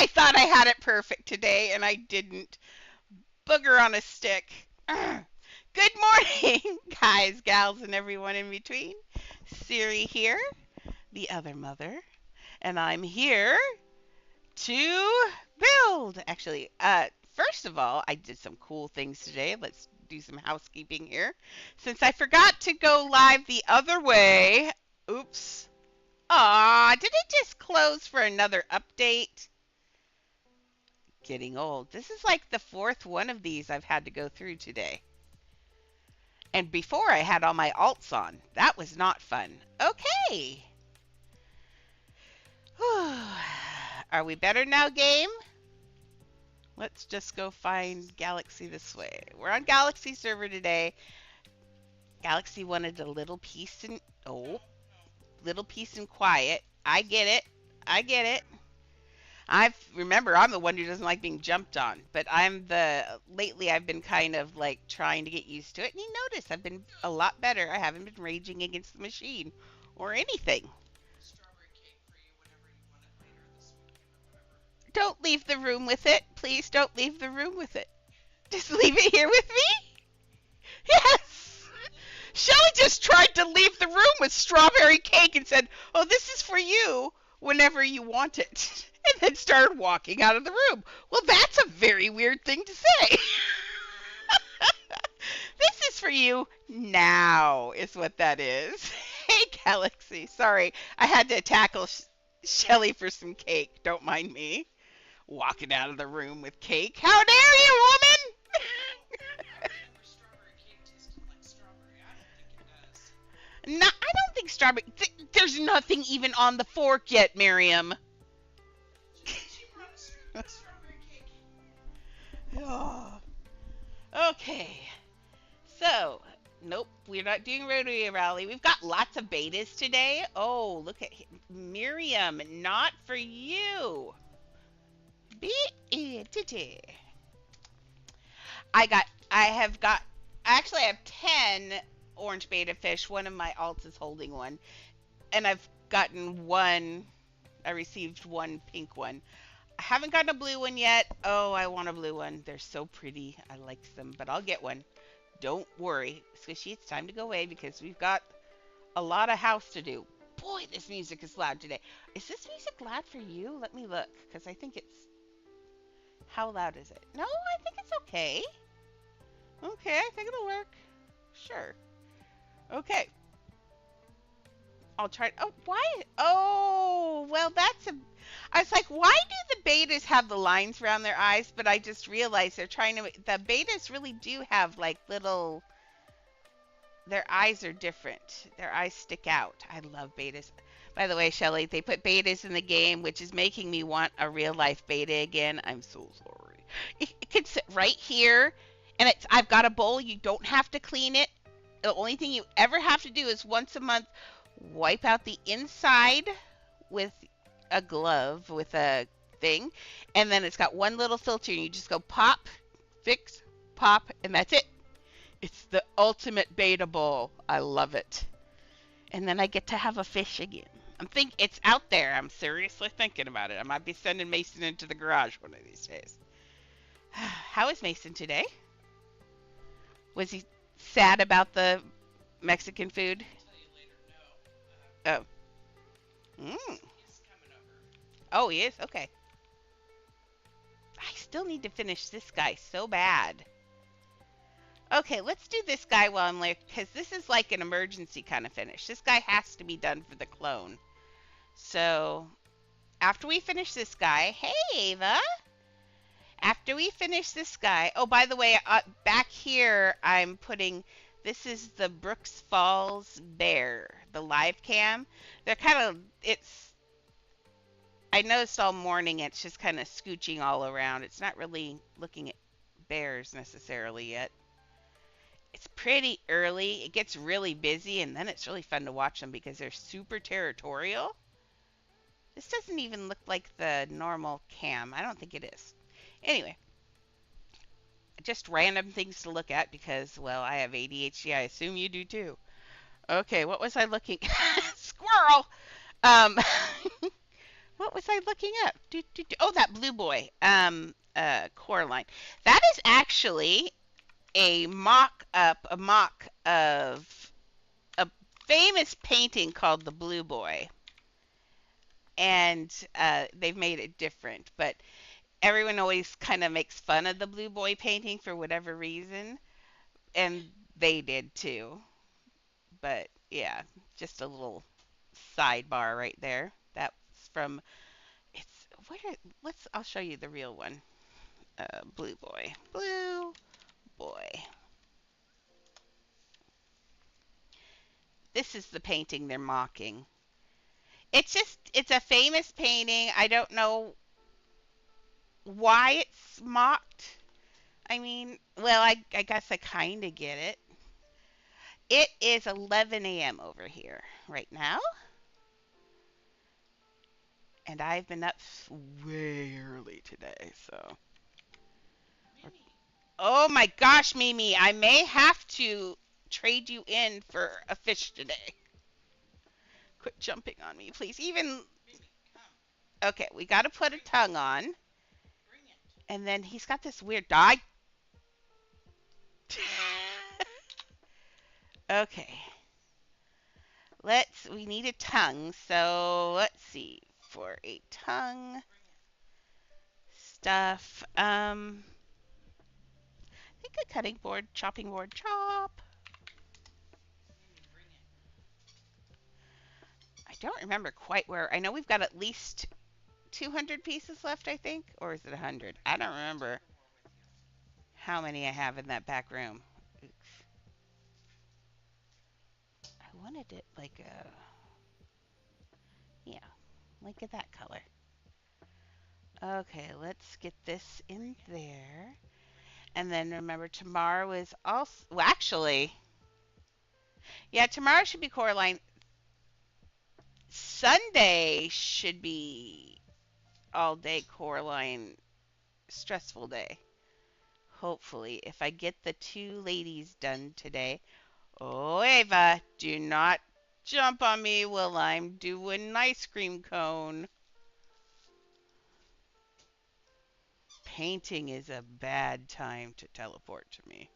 I thought I had it perfect today, and I didn't. Booger on a stick. Good morning, guys, gals, and everyone in between. Siri here, the other mother, and I'm here to build. Actually, first of all, I did some cool things today. Let's do some housekeeping here. Since I forgot to go live the other way. Oops. Aw, did it just close for another update? Getting old. This is like the fourth one of these I've had to go through today. And before I had all my alts on. That was not fun. Okay. Are we better now, game? Let's just go find Galaxy this way. We're on Galaxy server today. Galaxy wanted a little peace and little peace and quiet. I get it. I get it. Remember, I'm the one who doesn't like being jumped on, but lately I've been kind of like trying to get used to it. And you notice I've been a lot better. I haven't been raging against the machine or anything. Don't leave the room with it. Please don't leave the room with it. Just leave it here with me. Yes. Shelly just tried to leave the room with strawberry cake and said, "Oh, this is for you whenever you want it." And then started walking out of the room. Well, that's a very weird thing to say. This is for you now, is what that is. Hey, Galaxy. Sorry, I had to tackle Shelly for some cake. Don't mind me. Walking out of the room with cake. How dare you, woman! No, I don't think strawberry. There's nothing even on the fork yet, Miriam. Oh. Okay. So, nope, we're not doing Rotary Rally. We've got lots of betas today. Oh, look at him. Miriam, not for you. I have 10 orange beta fish. One of my alts is holding one. And I've gotten one. I received one pink one. I haven't gotten a blue one yet. Oh, I want a blue one. They're so pretty. I like them, but I'll get one. Don't worry. Squishy, it's time to go away because we've got a lot of house to do. Boy, this music is loud today. Is this music loud for you? Let me look, because I think it's... How loud is it? No, I think it's okay. Okay, I think it'll work. Sure. Okay. I'll try... Oh, why? Oh, well, that's a... I was like, why do the betas have the lines around their eyes? But I just realized they're trying to... The betas really do have, like, little... Their eyes are different. Their eyes stick out. I love betas. By the way, Shelly, they put betas in the game, which is making me want a real-life beta again. I'm so sorry. It could sit right here, and I've got a bowl. You don't have to clean it. The only thing you ever have to do is once a month wipe out the inside with a glove with a thing, and then it's got one little filter, and you just go pop, fix, pop, and that's it. It's the ultimate beta bowl. I love it. And then I get to have a fish again. It's out there. I'm seriously thinking about it. I might be sending Mason into the garage one of these days. How is Mason today? Was he sad about the Mexican food? Oh. Oh, he is? Okay. I still need to finish this guy so bad. Okay, let's do this guy while I'm there, because this is like an emergency kind of finish. This guy has to be done for the clone. So, after we finish this guy... Hey, Ava! After we finish this guy... Oh, by the way, back here, I'm putting... This is the Brooks Falls Bear, the live cam. They're kind of... I noticed all morning it's just kind of scooching all around. It's not really looking at bears necessarily yet. It's pretty early. It gets really busy, and then it's really fun to watch them because they're super territorial. This doesn't even look like the normal cam. I don't think it is. Anyway, just random things to look at because, well, I have ADHD. I assume you do too. Okay, what was I looking? Squirrel! What was I looking up? Oh, that blue boy. Coraline. That is actually a mock of a famous painting called the Blue Boy, and they've made it different. But everyone always kind of makes fun of the Blue Boy painting for whatever reason, and they did too. But yeah, just a little sidebar right there. That's from it's where let's I'll show you the real one. Blue Boy. Blue Boy. This is the painting they're mocking. It's a famous painting. I don't know why it's mocked. I mean, well, I guess I kind of get it. It is 11 a.m. over here right now, and I've been up way early today, so. Oh my gosh, Mimi, I may have to trade you in for a fish today. Quit jumping on me, please. Even okay, we got to put a tongue on, and then he's got this weird dye. Okay, we need a tongue, so let's see for a tongue stuff. I think a cutting board, chopping board, chop. I don't remember quite where. I know we've got at least 200 pieces left, I think, or is it 100? I don't remember how many I have in that back room. Oops. I wanted it like a, yeah, like a that color. Okay, let's get this in there. And then remember, tomorrow is also, well, actually, yeah, tomorrow should be Coraline. Sunday should be all day Coraline, stressful day. Hopefully, if I get the two ladies done today. Oh, Ava, do not jump on me while I'm doing an ice cream cone. Painting is a bad time to teleport to me.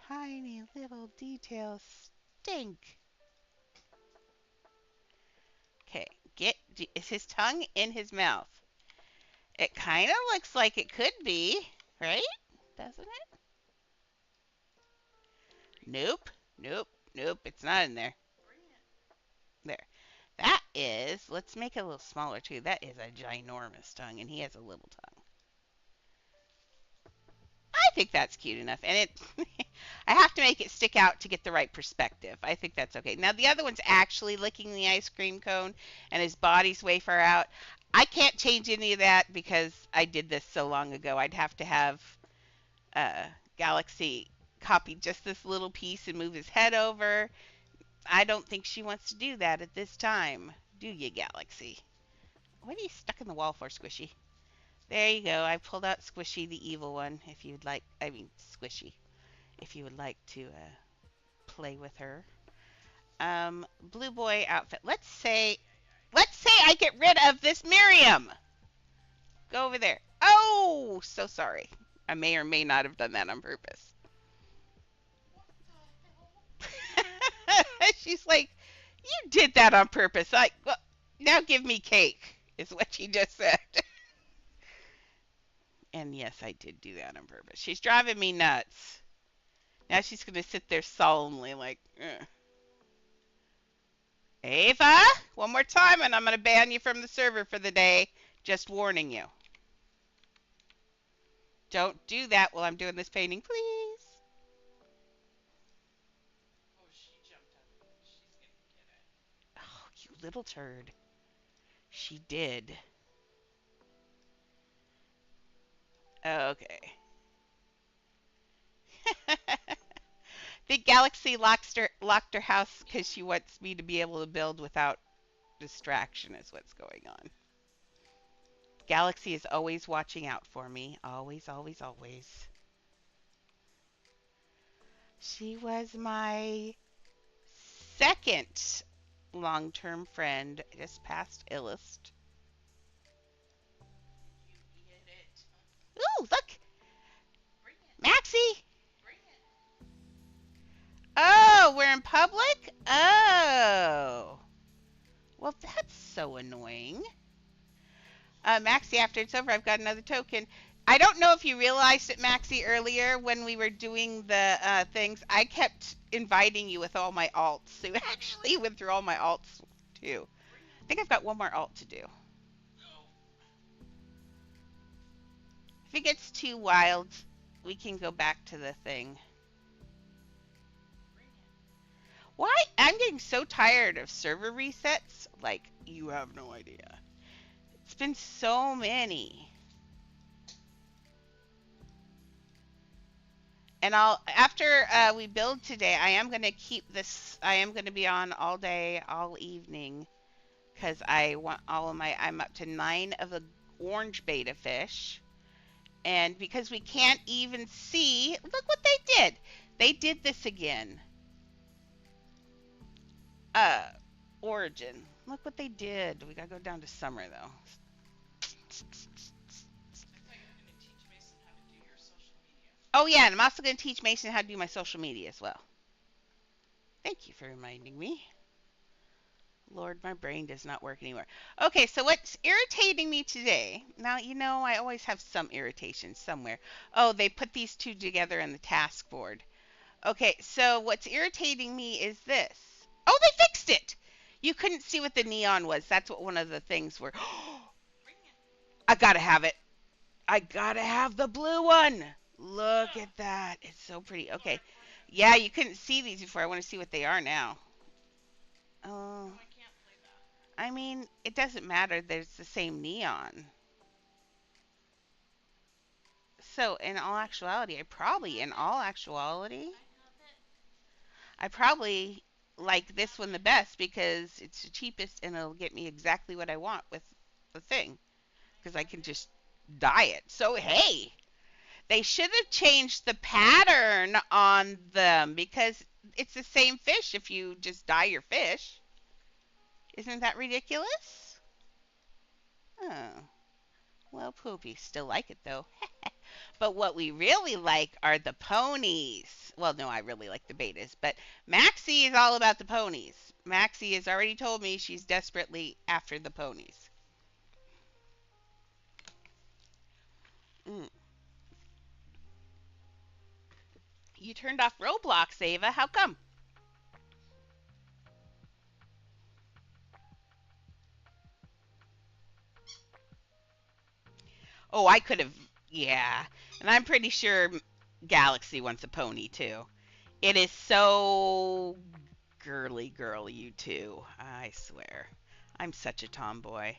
Tiny little details stink. Okay, is his tongue in his mouth? It kind of looks like it could be, right? Doesn't it? Nope, nope, nope, it's not in there. There. That is, let's make it a little smaller too. That is a ginormous tongue, and he has a little tongue. I think that's cute enough. And it, I have to make it stick out to get the right perspective. I think that's okay. Now, the other one's actually licking the ice cream cone, and his body's way far out. I can't change any of that because I did this so long ago. I'd have to have Galaxy copy just this little piece and move his head over. I don't think she wants to do that at this time. Do you, Galaxy? What are you stuck in the wall for, Squishy? There you go. I pulled out Squishy, the evil one, if you'd like. I mean, Squishy, if you would like to play with her. Blue boy outfit. Let's say I get rid of this Miriam. Go over there. Oh, so sorry. I may or may not have done that on purpose. She's like, you did that on purpose. Well, now give me cake, is what she just said. And yes, I did do that on purpose. She's driving me nuts. Now she's going to sit there solemnly like, ugh. Ava, one more time and I'm going to ban you from the server for the day. Just warning you. Don't do that while I'm doing this painting, please. Oh, she jumped up. She's going to get it. Oh, you little turd. She did. Okay. The Galaxy locked her house because she wants me to be able to build without distraction is what's going on. Galaxy is always watching out for me. Always, always, always. She was my second long-term friend just passed illest. Ooh, look, Maxie. Oh, we're in public? Oh. Well, that's so annoying. Maxie, after it's over, I've got another token. I don't know if you realized it, Maxie, earlier when we were doing the things. I kept inviting you with all my alts. So you actually went through all my alts, too. I think I've got one more alt to do. If it gets too wild, we can go back to the thing. Why? I'm getting so tired of server resets. Like, you have no idea. It's been so many. And I'll after we build today, I am gonna keep this. I am gonna be on all day, all evening, because I want all of my. I'm up to 9 of the orange beta fish, and because we can't even see. Look what they did. They did this again. Uh, Origin. Look what they did. We gotta go down to summer though. Oh yeah, and I'm also gonna teach Mason how to do my social media as well. Thank you for reminding me. Lord, my brain does not work anymore. Okay, so what's irritating me today? Now, I always have some irritation somewhere. Oh, they put these two together in the task board. Okay, so what's irritating me is this. Oh, they fixed it! You couldn't see what the neon was. That's what one of the things were. I gotta have it. I gotta have the blue one. Look at that. It's so pretty. Okay. Yeah, you couldn't see these before. I want to see what they are now. Oh. I mean, it doesn't matter. There's the same neon. So, in all actuality, I probably like this one the best because it's the cheapest and it'll get me exactly what I want with the thing. Because I can just dye it. So, hey, they should have changed the pattern on them because it's the same fish if you just dye your fish. Isn't that ridiculous? Oh, well, Poopy still like it though. But what we really like are the ponies. Well, no, I really like the betas, but Maxie is all about the ponies. Maxie has already told me she's desperately after the ponies. Mm. You turned off Roblox, Ava. How come? Oh, I could have. Yeah. And I'm pretty sure Galaxy wants a pony, too. It is so girly, girl, you two. I swear. I'm such a tomboy.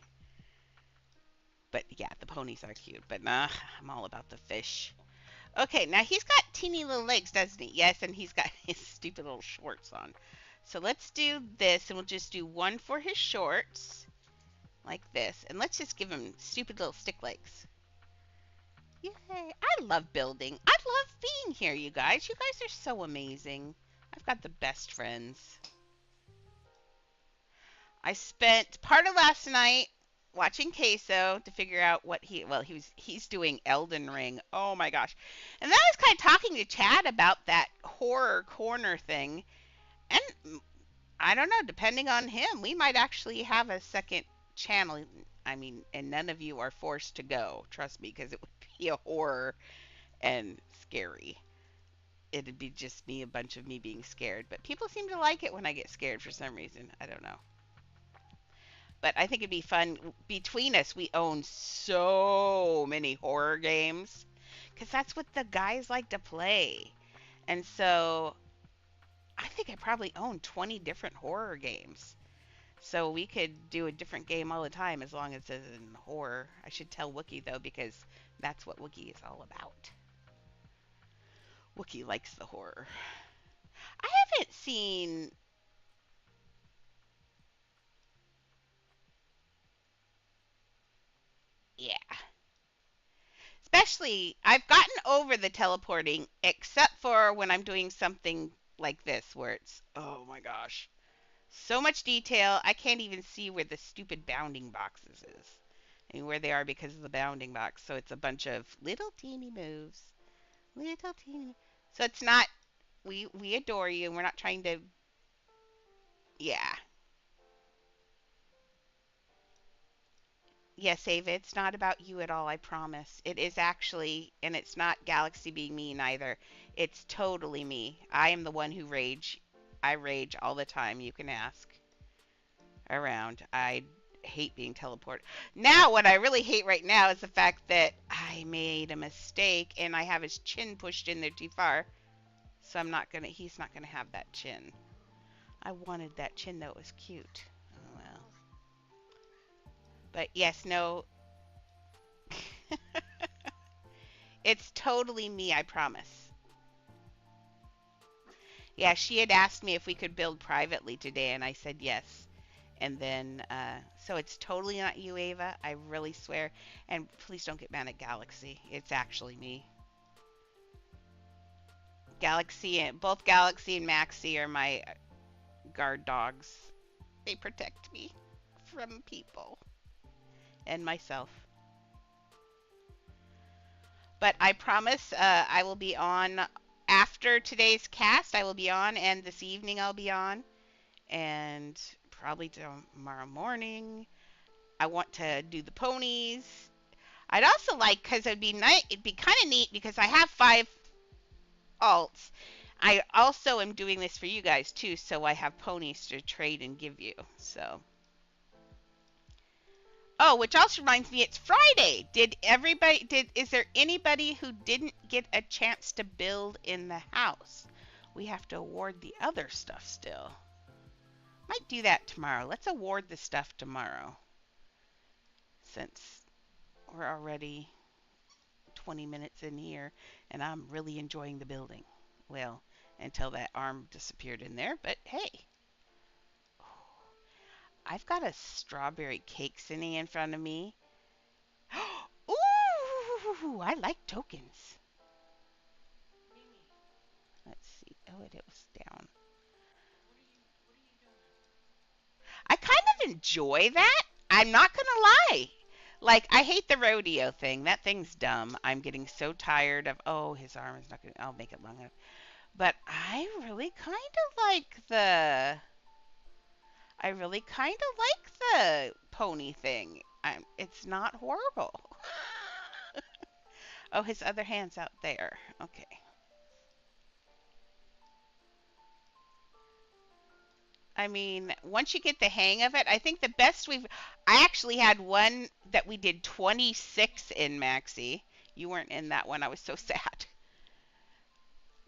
But yeah, the ponies are cute. But nah, I'm all about the fish. Okay, now he's got teeny little legs, doesn't he? Yes, and he's got his stupid little shorts on. So let's do this, and we'll just do one for his shorts, like this. And let's just give him stupid little stick legs. Yay! I love building. I love being here, you guys. You guys are so amazing. I've got the best friends. I spent part of last night watching Queso to figure out what he's doing Elden Ring. Oh my gosh. And then I was kind of talking to Chad about that horror corner thing. And I don't know, depending on him, we might actually have a second channel. I mean, and none of you are forced to go, trust me, because it would be a horror and scary. It'd be just me, a bunch of me being scared. But people seem to like it when I get scared for some reason. I don't know. But I think it'd be fun. Between us, we own so many horror games because that's what the guys like to play. And so I think I probably own 20 different horror games. So we could do a different game all the time as long as it's in horror. I should tell Wookie though because that's what Wookie is all about. Wookie likes the horror. I haven't seen. Yeah. Especially, I've gotten over the teleporting, except for when I'm doing something like this, where it's, oh my gosh, So much detail. I can't even see where the stupid bounding boxes is. I mean, where they are because of the bounding box. So it's a bunch of little teeny moves. Little teeny. So it's not, we adore you and we're not trying to, yeah. Yes, Ava, it's not about you at all, I promise. It is actually, and it's not Galaxy being mean either. It's totally me. I am the one who rage. I rage all the time. You can ask around. I hate being teleported. Now, what I really hate right now is the fact that I made a mistake and I have his chin pushed in there too far. So he's not gonna have that chin. I wanted that chin though, it was cute. Oh well. But yes, no, it's totally me, I promise. Yeah, she had asked me if we could build privately today, and I said yes. And then, so it's totally not you, Ava. I really swear. And please don't get mad at Galaxy. It's actually me. Both Galaxy and Maxie are my guard dogs. They protect me from people and myself. But I promise I will be on after today's cast. I will be on, and this evening I'll be on, and probably tomorrow morning. I want to do the ponies. I'd also like, because it'd be nice, it'd be kind of neat because I have 5 alts. I also am doing this for you guys too, so I have ponies to trade and give you. So. Oh, which also reminds me, it's Friday. Is there anybody who didn't get a chance to build in the house? We have to award the other stuff still. Might do that tomorrow. Let's award the stuff tomorrow. Since we're already 20 minutes in here and I'm really enjoying the building. Well, until that arm disappeared in there, but hey. I've got a strawberry cake sitting in front of me. Ooh, I like tokens. Let's see. Oh, it was down. I kind of enjoy that. I'm not going to lie. Like, I hate the rodeo thing. That thing's dumb. I'm getting so tired of, oh, his arm is not going to, I'll make it long enough. But I really kind of like the pony thing. It's not horrible. Oh, his other hand's out there. Okay. I mean, once you get the hang of it, I think I actually had one that we did 26 in Maxi. You weren't in that one. I was so sad.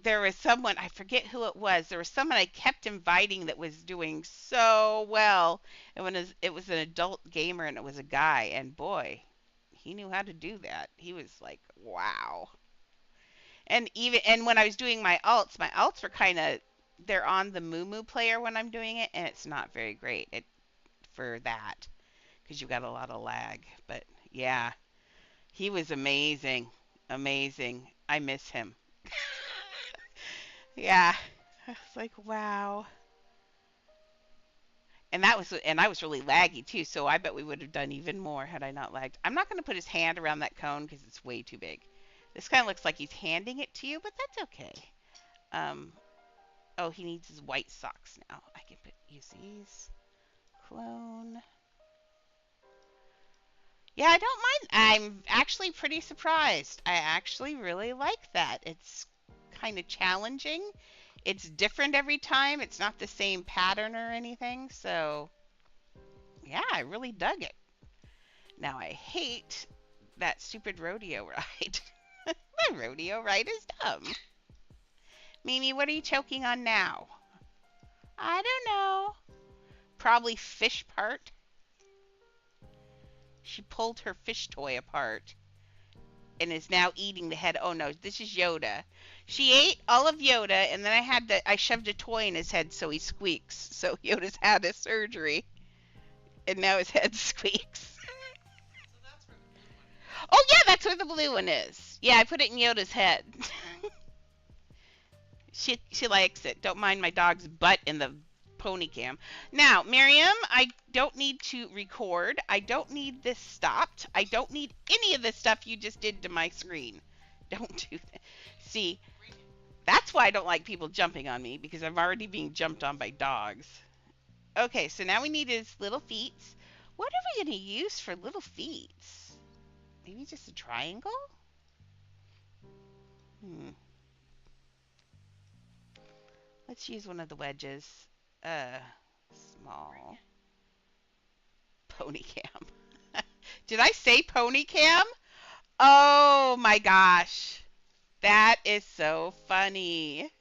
There was someone, I forget who it was. There was someone I kept inviting that was doing so well. And when it was an adult gamer and it was a guy, and boy, he knew how to do that. He was like, wow. And when I was doing my alts were kind of, they're on the Moo Moo player when I'm doing it, and it's not very great for that because you've got a lot of lag. But yeah, he was amazing, amazing. I miss him. Yeah, I was like, wow. And I was really laggy too, so I bet we would have done even more had I not lagged. I'm not going to put his hand around that cone because it's way too big. This kind of looks like he's handing it to you, but that's okay. Oh, he needs his white socks now. I can use these. Clone. Yeah, I don't mind. I'm actually pretty surprised. I actually really like that. It's kind of challenging. It's different every time. It's not the same pattern or anything. So, yeah, I really dug it. Now, I hate that stupid rodeo ride. My rodeo ride is dumb. Mimi, what are you choking on now? I don't know. Probably fish part. She pulled her fish toy apart and is now eating the head. Oh no, this is Yoda. She ate all of Yoda, and then I shoved a toy in his head so he squeaks. So Yoda's had a surgery, and now his head squeaks. Oh yeah, that's where the blue one is. Yeah, I put it in Yoda's head. She likes it. Don't mind my dog's butt in the pony cam. Now, Miriam, I don't need to record. I don't need this stopped. I don't need any of the stuff you just did to my screen. Don't do that. See, that's why I don't like people jumping on me, because I'm already being jumped on by dogs. Okay, so now we need his little feet. What are we going to use for little feet? Maybe just a triangle? Hmm. Let's use one of the wedges. Uh, Small. Pony cam. Did I say pony cam? Oh my gosh. That is so funny.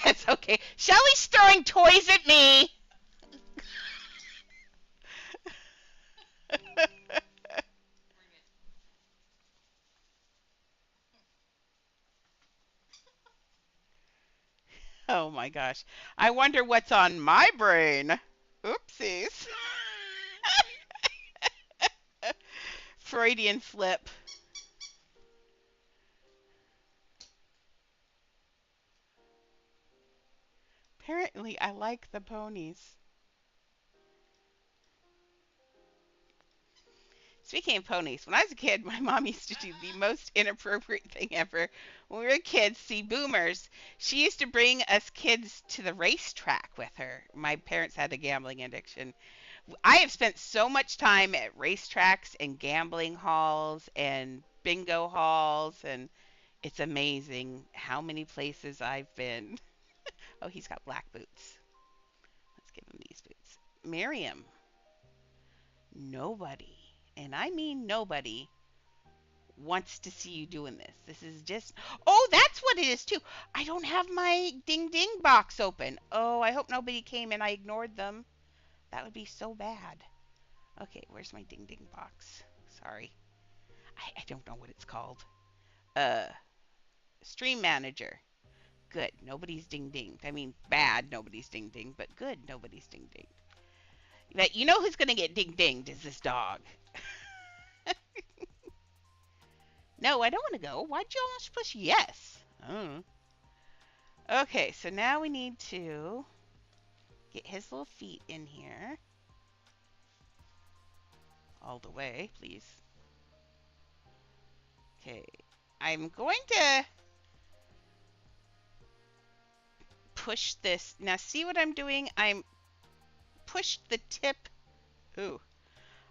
That's okay. Shelly's throwing toys at me. Oh my gosh. I wonder what's on my brain. Oopsies. Freudian slip. Apparently, I like the ponies. Speaking of ponies, when I was a kid, my mom used to do the most inappropriate thing ever. When we were kids, see boomers, she used to bring us kids to the racetrack with her. My parents had a gambling addiction. I have spent so much time at racetracks and gambling halls and bingo halls, and it's amazing how many places I've been. Oh, he's got black boots. Let's give him these boots. Miriam, nobody, and I mean nobody, wants to see you doing this. This is just. Oh, that's what it is, too. I don't have my ding ding box open. Oh, I hope nobody came and I ignored them. That would be so bad. Okay, where's my ding ding box? Sorry. I don't know what it's called. Uh, Stream Manager. Good. Nobody's ding dinged. I mean, bad. Nobody's ding dinged, but good. Nobody's ding dinged. But you know who's gonna get ding dinged is this dog. No, I don't want to go. Why'd you almost push yes? Oh. Okay, so now we need to get his little feet in here. All the way, please. Okay. I'm going to push this. Now, see what I'm doing? I'm pushed the tip. Ooh.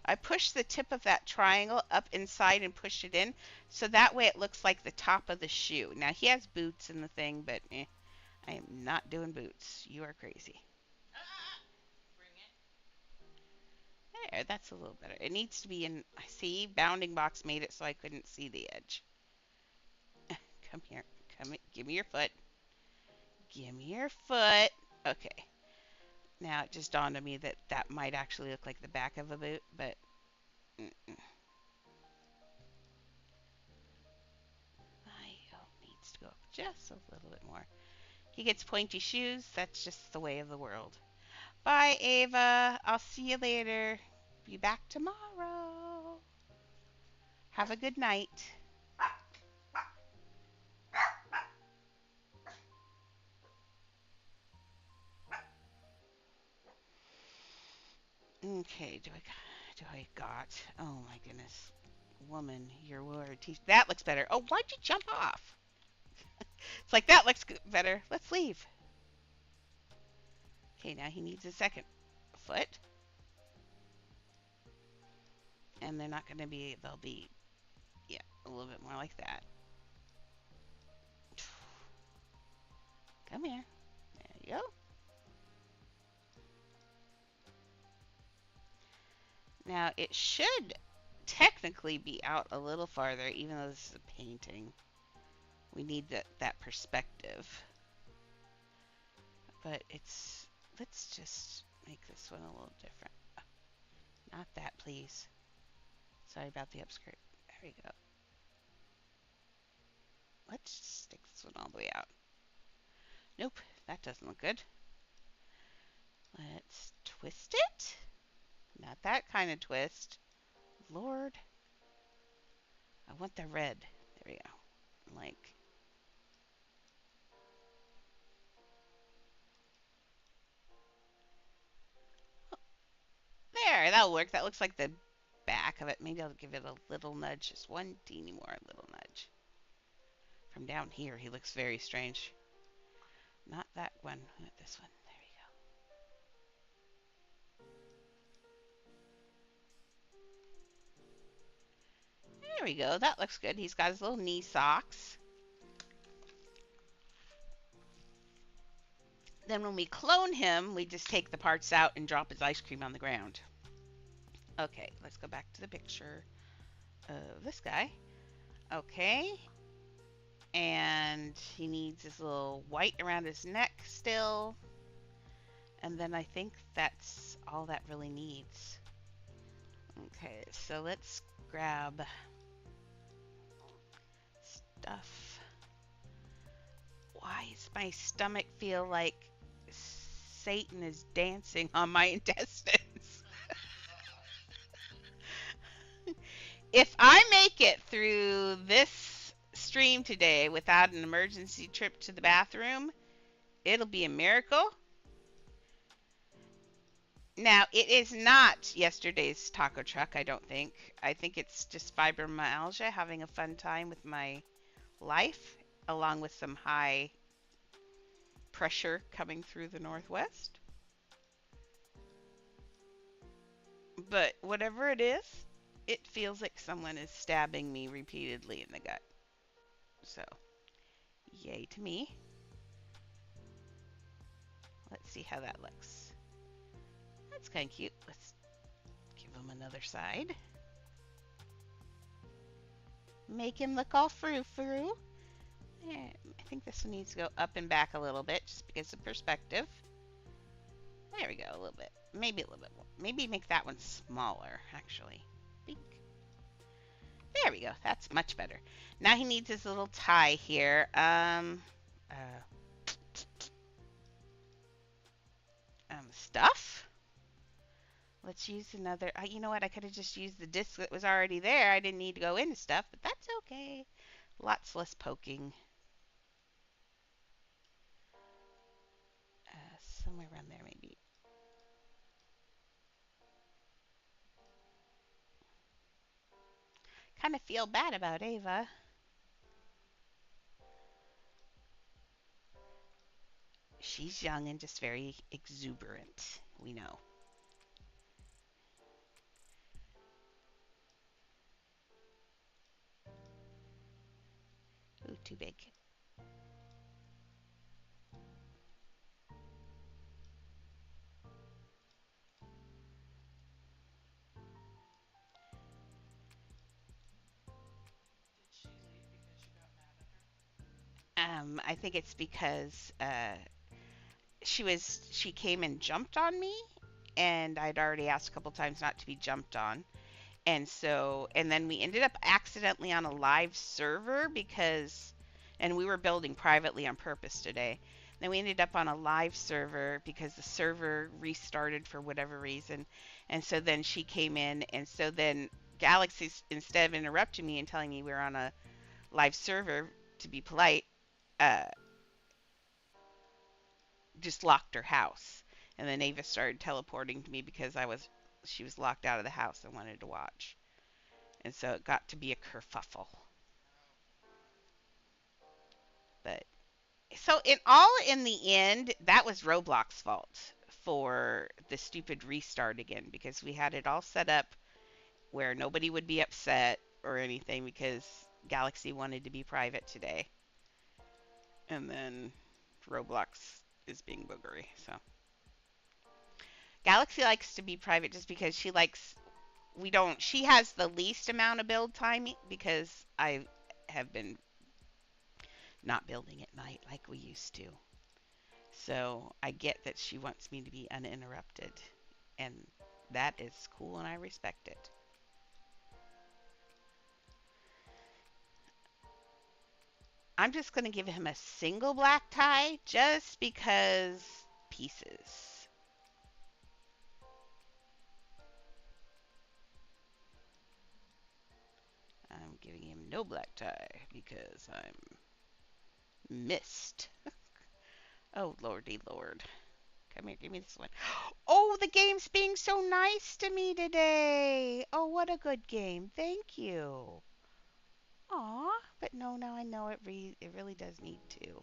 I pushed the tip of that triangle up inside and pushed it in, so that way it looks like the top of the shoe. Now, he has boots in the thing, but I am not doing boots. You are crazy. There, that's a little better. It needs to be in. See, bounding box made it so I couldn't see the edge. Come here. Give me your foot. Give me your foot. Okay. Now it just dawned on me that that might actually look like the back of a boot, but my heel needs to go up just a little bit more. He gets pointy shoes. That's just the way of the world. Bye, Ava. I'll see you later. Be back tomorrow. Have a good night. Okay, do I got? Oh my goodness, woman, your word. That looks better. Oh, why'd you jump off? It's like that looks better. Let's leave. Okay, now he needs a second foot, and they're not going to be. They'll be, yeah, a little bit more like that. Come here. There you go. Now it should technically be out a little farther, even though this is a painting. We need that perspective. But it's, let's just make this one a little different. Not that, please. Sorry about the upskirt. There we go. Let's stick this one all the way out. Nope, that doesn't look good. Let's twist it. Not that kind of twist. Lord. I want the red. There we go. Like. that'll work. That looks like the back of it. Maybe I'll give it a little nudge, just one teeny more little nudge. From down here, he looks very strange. Not that one, this one. There you go. There we go. That looks good. He's got his little knee socks. Then when we clone him, we just take the parts out and drop his ice cream on the ground. Okay, let's go back to the picture of this guy. Okay, and he needs his little white around his neck still. And then I think that's all that really needs. Okay, so let's grab stuff. Why does my stomach feel like Satan is dancing on my intestines? If I make it through this stream today without an emergency trip to the bathroom, it'll be a miracle. Now, it is not yesterday's taco truck, I don't think. I think it's just fibromyalgia, having a fun time with my life, along with some high pressure coming through the northwest. But whatever it is, it feels like someone is stabbing me repeatedly in the gut. So, yay to me. Let's see how that looks. That's kind of cute. Let's give him another side. Make him look all frou-frou. Yeah, I think this one needs to go up and back a little bit just because of perspective. There we go, a little bit. Maybe a little bit more. Maybe make that one smaller, actually. Bink. There we go. That's much better. Now he needs his little tie here. Stuff. Let's use another. You know what? I could have just used the disc that was already there. I didn't need to go into stuff, but that's okay. Lots less poking. Somewhere around there, maybe. Kind of feel bad about Ava. She's young and just very exuberant. We know. Ooh, too big. I think it's because she came and jumped on me, and I'd already asked a couple times not to be jumped on. And then we ended up accidentally on a live server and we were building privately on purpose today. Then we ended up on a live server because the server restarted for whatever reason. And so then she came in, and so then Galaxy, instead of interrupting me and telling me we were on a live server, to be polite, uh, just locked her house. And then Ava started teleporting to me because she was locked out of the house and wanted to watch. And so it got to be a kerfuffle. But so in the end, that was Roblox's fault for the stupid restart again, because we had it all set up where nobody would be upset or anything because Galaxy wanted to be private today. And then Roblox is being boogery. So Galaxy likes to be private just because she has the least amount of build time because I have been not building at night like we used to. So I get that she wants me to be uninterrupted, and that is cool and I respect it. I'm just going to give him a single black tie just because pieces. I'm giving him no black tie because I'm missed. Oh, lordy lord. Come here, give me this one. Oh, the game's being so nice to me today. Oh, what a good game. Thank you. Aw, but no, now I know it really does need to.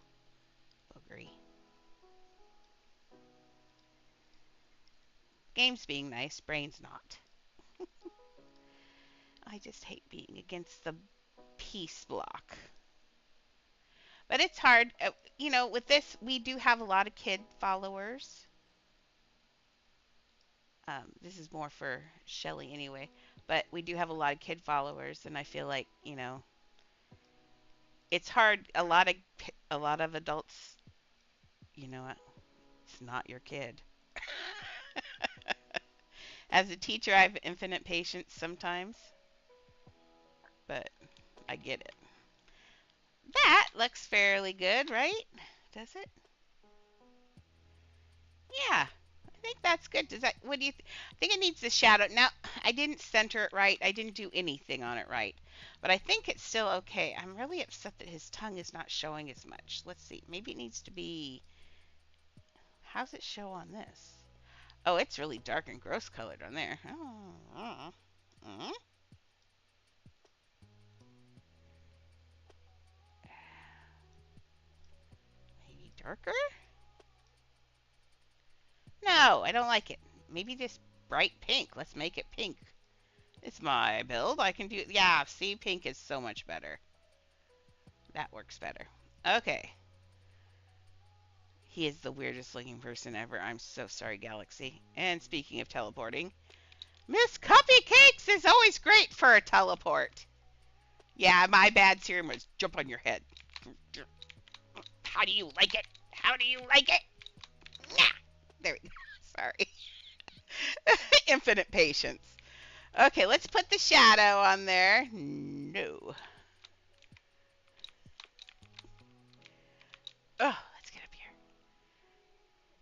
Agree. Game's being nice, brain's not. I just hate being against the peace block. But it's hard. With this, we do have a lot of kid followers. This is more for Shelly anyway. But we do have a lot of kid followers, and I feel like, it's hard. A lot of adults, you know, it's not your kid. As a teacher, I have infinite patience sometimes, but I get it. That looks fairly good, right? Does it? Yeah, I think that's good. What do you I think it needs the shadow. Now, I didn't center it right. I didn't do anything on it right. But I think it's still okay. I'm really upset that his tongue is not showing as much. Let's see. Maybe it needs to be. How's it show on this? Oh, it's really dark and gross colored on there. Oh. Maybe darker? No, I don't like it. Maybe just bright pink. Let's make it pink. It's my build. I can do. Yeah, see, pink is so much better. That works better. Okay. He is the weirdest looking person ever. I'm so sorry, Galaxy. And speaking of teleporting, Miss Cupcakes is always great for a teleport. Yeah, my bad serum was jump on your head. How do you like it? How do you like it? Nah. There we go. Sorry. Infinite patience. Okay, let's put the shadow on there. No. Oh, let's get up here.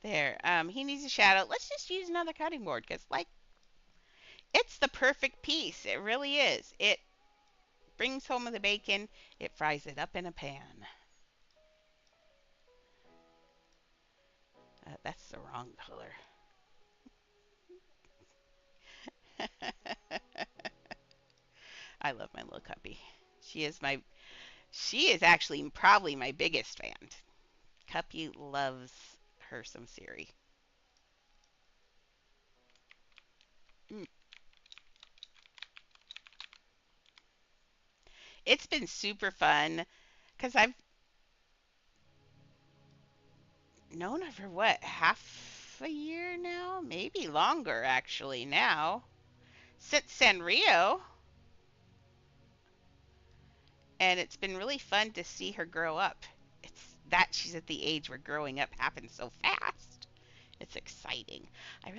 There. He needs a shadow. Let's just use another cutting board because, it's the perfect piece. It really is. It brings home the bacon. It fries it up in a pan. That's the wrong color. I love my little cuppy. She is actually probably my biggest fan. Cuppy loves her some Siri. Mm. It's been super fun because I've known her for what, half a year now? Maybe longer actually now. Since Sanrio. And it's been really fun to see her grow up. It's that she's at the age where growing up happens so fast. It's exciting. I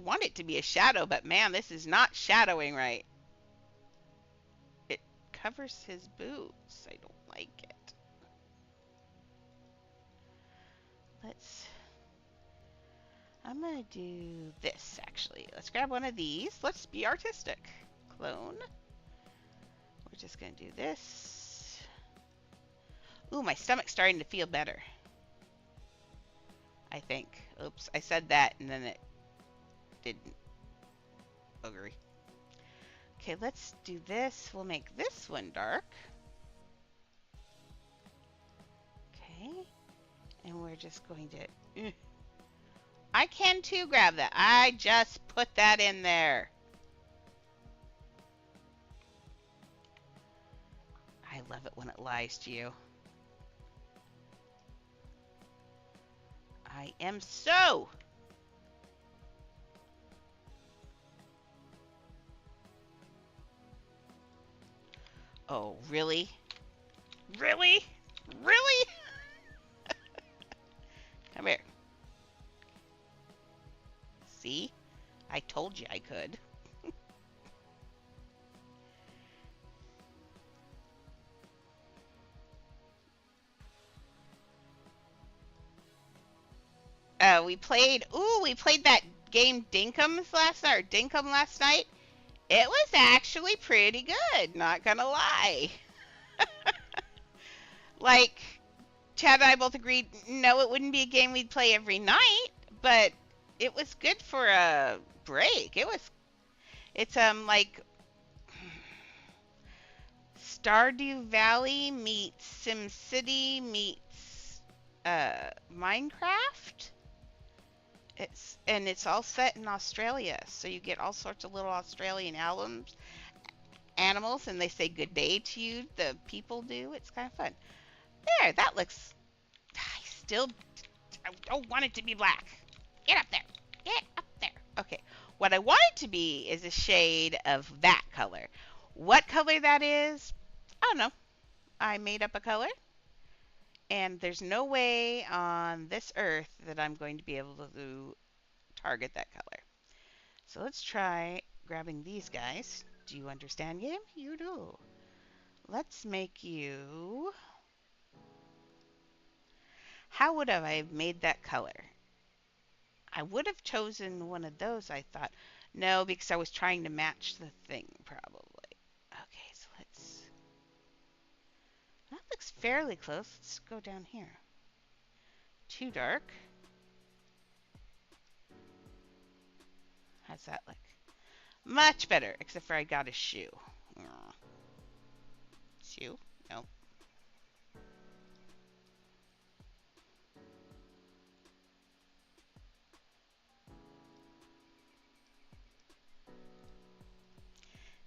want it to be a shadow, but man, this is not shadowing right. It covers his boots. I don't like it. I'm gonna do this actually. Let's grab one of these. Let's be artistic. Clone. We're just gonna do this. Ooh, my stomach's starting to feel better. I think. Oops, I said that and then it didn't. Boogery. Okay, let's do this. We'll make this one dark. Okay. And we're just going to... I can too grab that. I just put that in there. I love it when it lies to you. I am so... Oh, really? Really? Really? Come here. See? I told you I could. We played that game Dinkum last night. It was actually pretty good, not gonna lie. Like, Chad and I both agreed, no, it wouldn't be a game we'd play every night, but it was good for a break. It's like Stardew Valley meets SimCity meets Minecraft. It's all set in Australia, so you get all sorts of little Australian animals, and they say good day to you. The people do. It's kind of fun. There, that looks. I don't want it to be black. Get up there. Get up there. Okay. What I want it to be is a shade of that color. What color that is, I don't know. I made up a color, and there's no way on this earth that I'm going to be able to target that color. So let's try grabbing these guys. Do you understand game? You do. Let's make you. How would I have made that color? I would have chosen one of those, I thought. No, because I was trying to match the thing, probably. Okay, so let's. That looks fairly close. Let's go down here. Too dark. How's that look? Much better, except for I got a shoe. Shoe? No.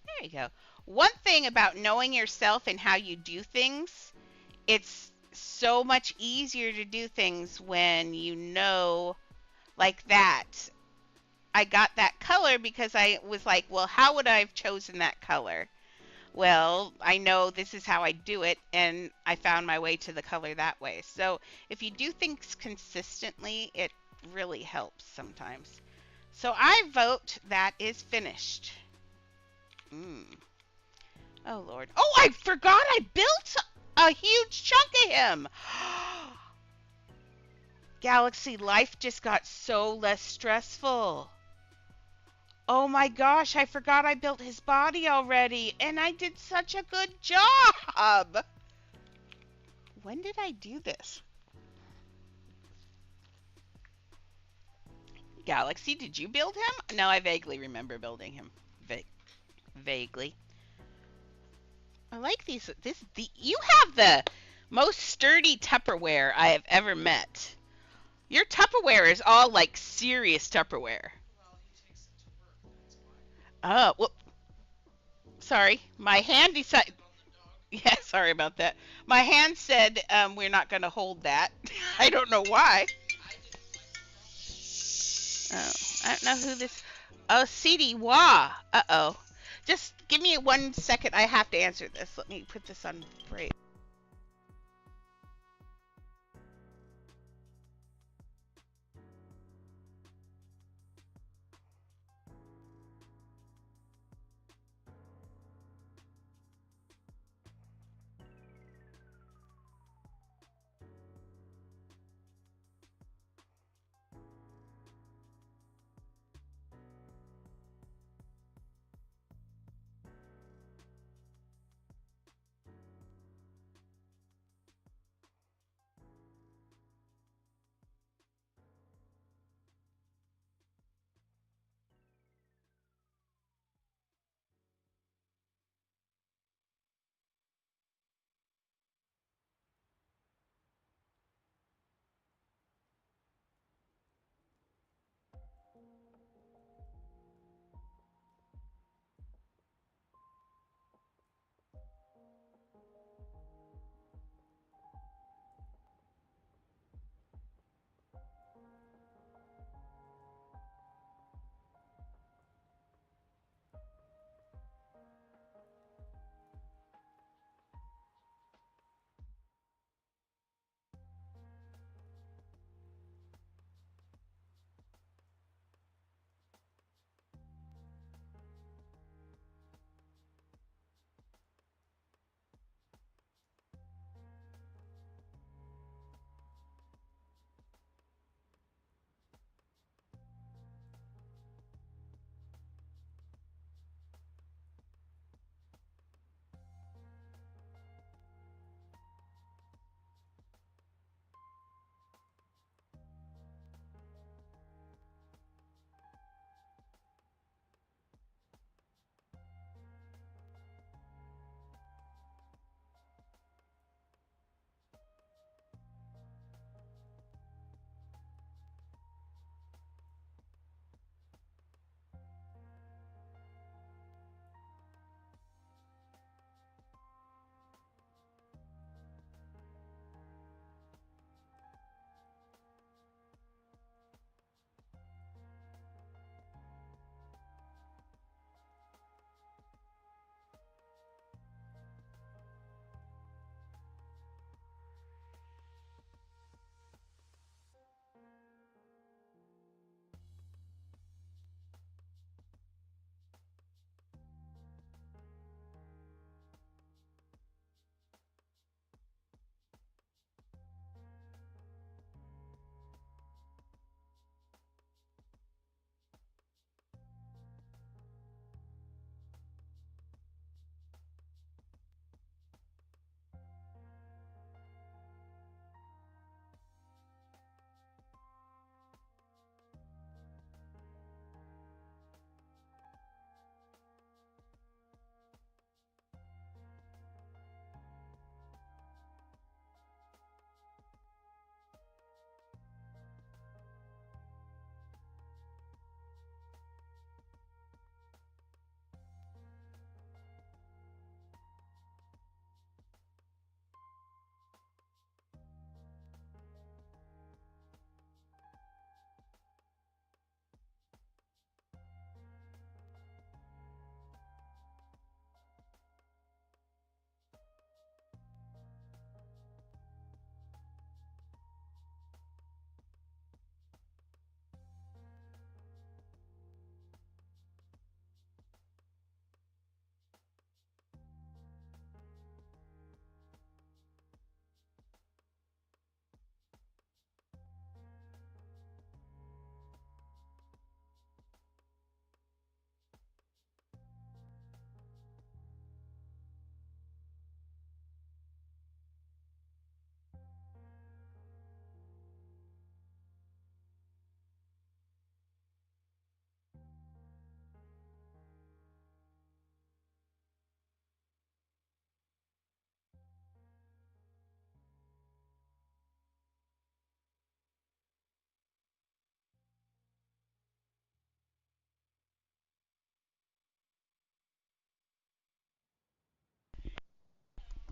There you go. One thing about knowing yourself and how you do things, it's so much easier to do things when you know, like that. I got that color because I was like, well, how would I have chosen that color? Well, I know this is how I do it, and I found my way to the color that way. So if you do things consistently, it really helps sometimes. So I vote that is finished. Mm. Oh, Lord. Oh, I forgot I built a huge chunk of him. Galaxy, life just got so less stressful. Oh my gosh, I forgot I built his body already, and I did such a good job. When did I do this? Galaxy, did you build him? No, I vaguely remember building him. Vaguely. I like these. You have the most sturdy Tupperware I have ever met. Your Tupperware is all like serious Tupperware. Oh, well, sorry. My hand decided. Yeah, sorry about that. My hand said we're not going to hold that. I don't know why. Oh, I don't know who this. Oh, CD Wah. Uh oh. Just give me 1 second. I have to answer this. Let me put this on break.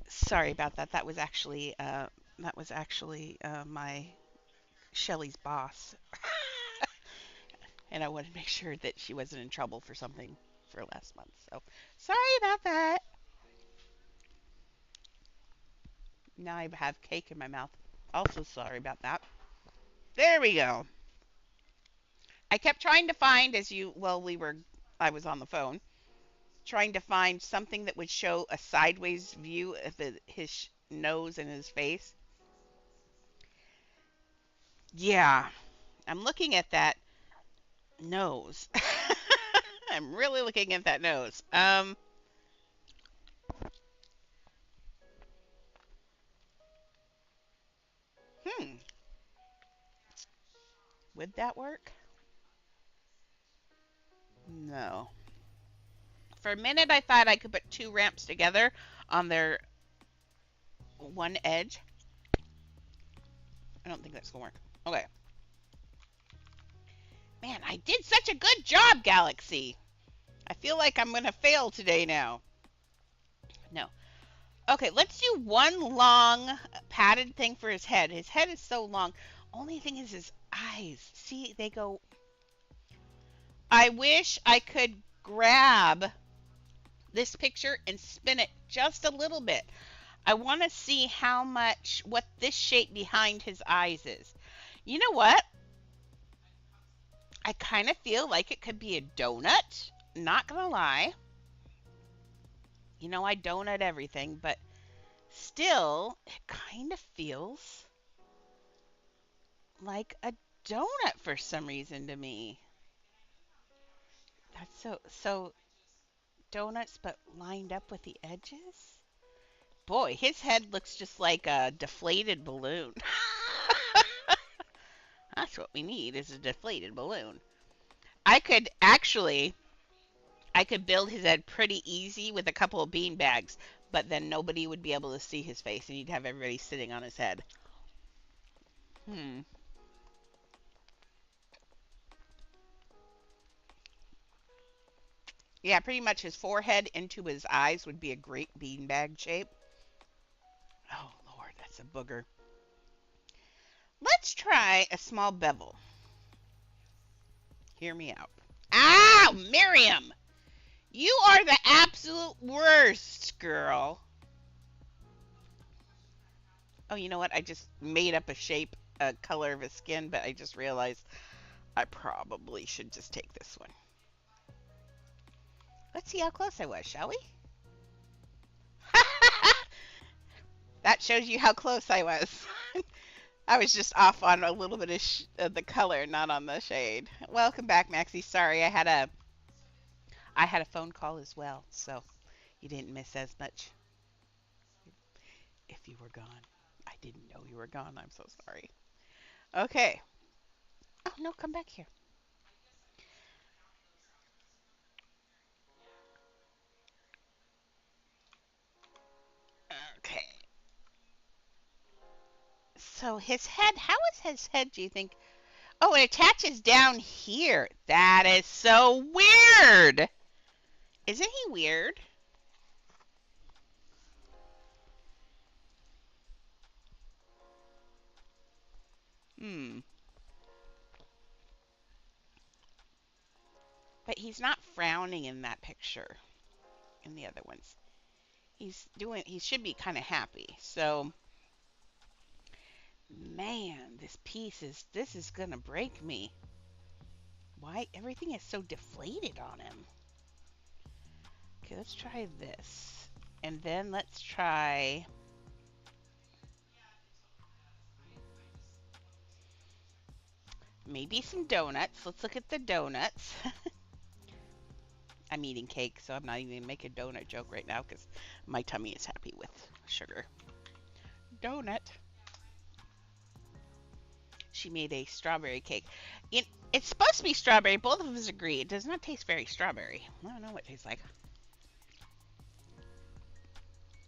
Sorry about that. That was actually my Shelly's boss, and I wanted to make sure that she wasn't in trouble for something for last month. So sorry about that. Now I have cake in my mouth. Also sorry about that. There we go. I kept trying to find as you well we were I was on the phone trying to find something that would show a sideways view of his nose and his face. Yeah, I'm looking at that nose. I'm really looking at that nose. Hmm, would that work? No. For a minute, I thought I could put two ramps together on their one edge. I don't think that's gonna work. Okay. Man, I did such a good job, Galaxy. I feel like I'm gonna fail today now. No. Okay, let's do one long padded thing for his head. His head is so long. Only thing is his eyes. See, they go. I wish I could grab this picture and spin it just a little bit. I want to see what this shape behind his eyes is. You know what? I kind of feel like it could be a donut. Not gonna lie. You know, I donut everything, but still, it kind of feels like a donut for some reason to me. That's so donuts, but lined up with the edges. Boy, his head looks just like a deflated balloon. That's what we need is a deflated balloon. I could actually, I could build his head pretty easy with a couple of bean bags, but then nobody would be able to see his face, and he'd have everybody sitting on his head. Hmm. Yeah, pretty much his forehead into his eyes would be a great beanbag shape. Oh, Lord, that's a booger. Let's try a small bevel. Hear me out. Ow, Miriam! You are the absolute worst, girl. Oh, you know what? I just made up a shape, a color of his skin, but I just realized I probably should just take this one. Let's see how close I was, shall we? That shows you how close I was. I was just off on a little bit of the color, not on the shade. Welcome back, Maxie. Sorry, I had a phone call as well, so you didn't miss as much if you were gone. I didn't know you were gone. I'm so sorry. Okay. Oh no, come back here. Okay. So his head, how is his head, do you think? Oh, it attaches down here. That is so weird. Isn't he weird? Hmm. But he's not frowning in that picture in the other ones. He should be kind of happy. So, man, this is going to break me. Why everything is so deflated on him? Okay, let's try this. And then let's try maybe some donuts. Let's look at the donuts. I'm eating cake, so I'm not even making a donut joke right now because my tummy is happy with sugar. Donut. She made a strawberry cake. It's supposed to be strawberry. Both of us agree. It does not taste very strawberry. I don't know what it tastes like.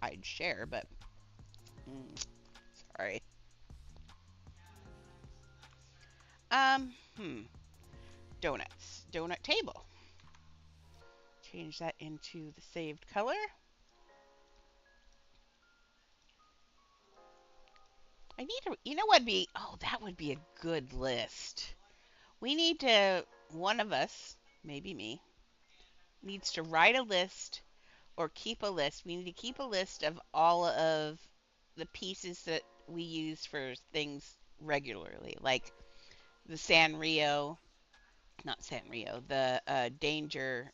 I'd share, but sorry. Hmm. Donuts. Donut table. Change that into the saved color. I need to, you know what would be, oh, that would be a good list. We need to, one of us, maybe me, needs to write a list or keep a list. We need to keep a list of all of the pieces that we use for things regularly, like the Sanrio, not Sanrio, the danger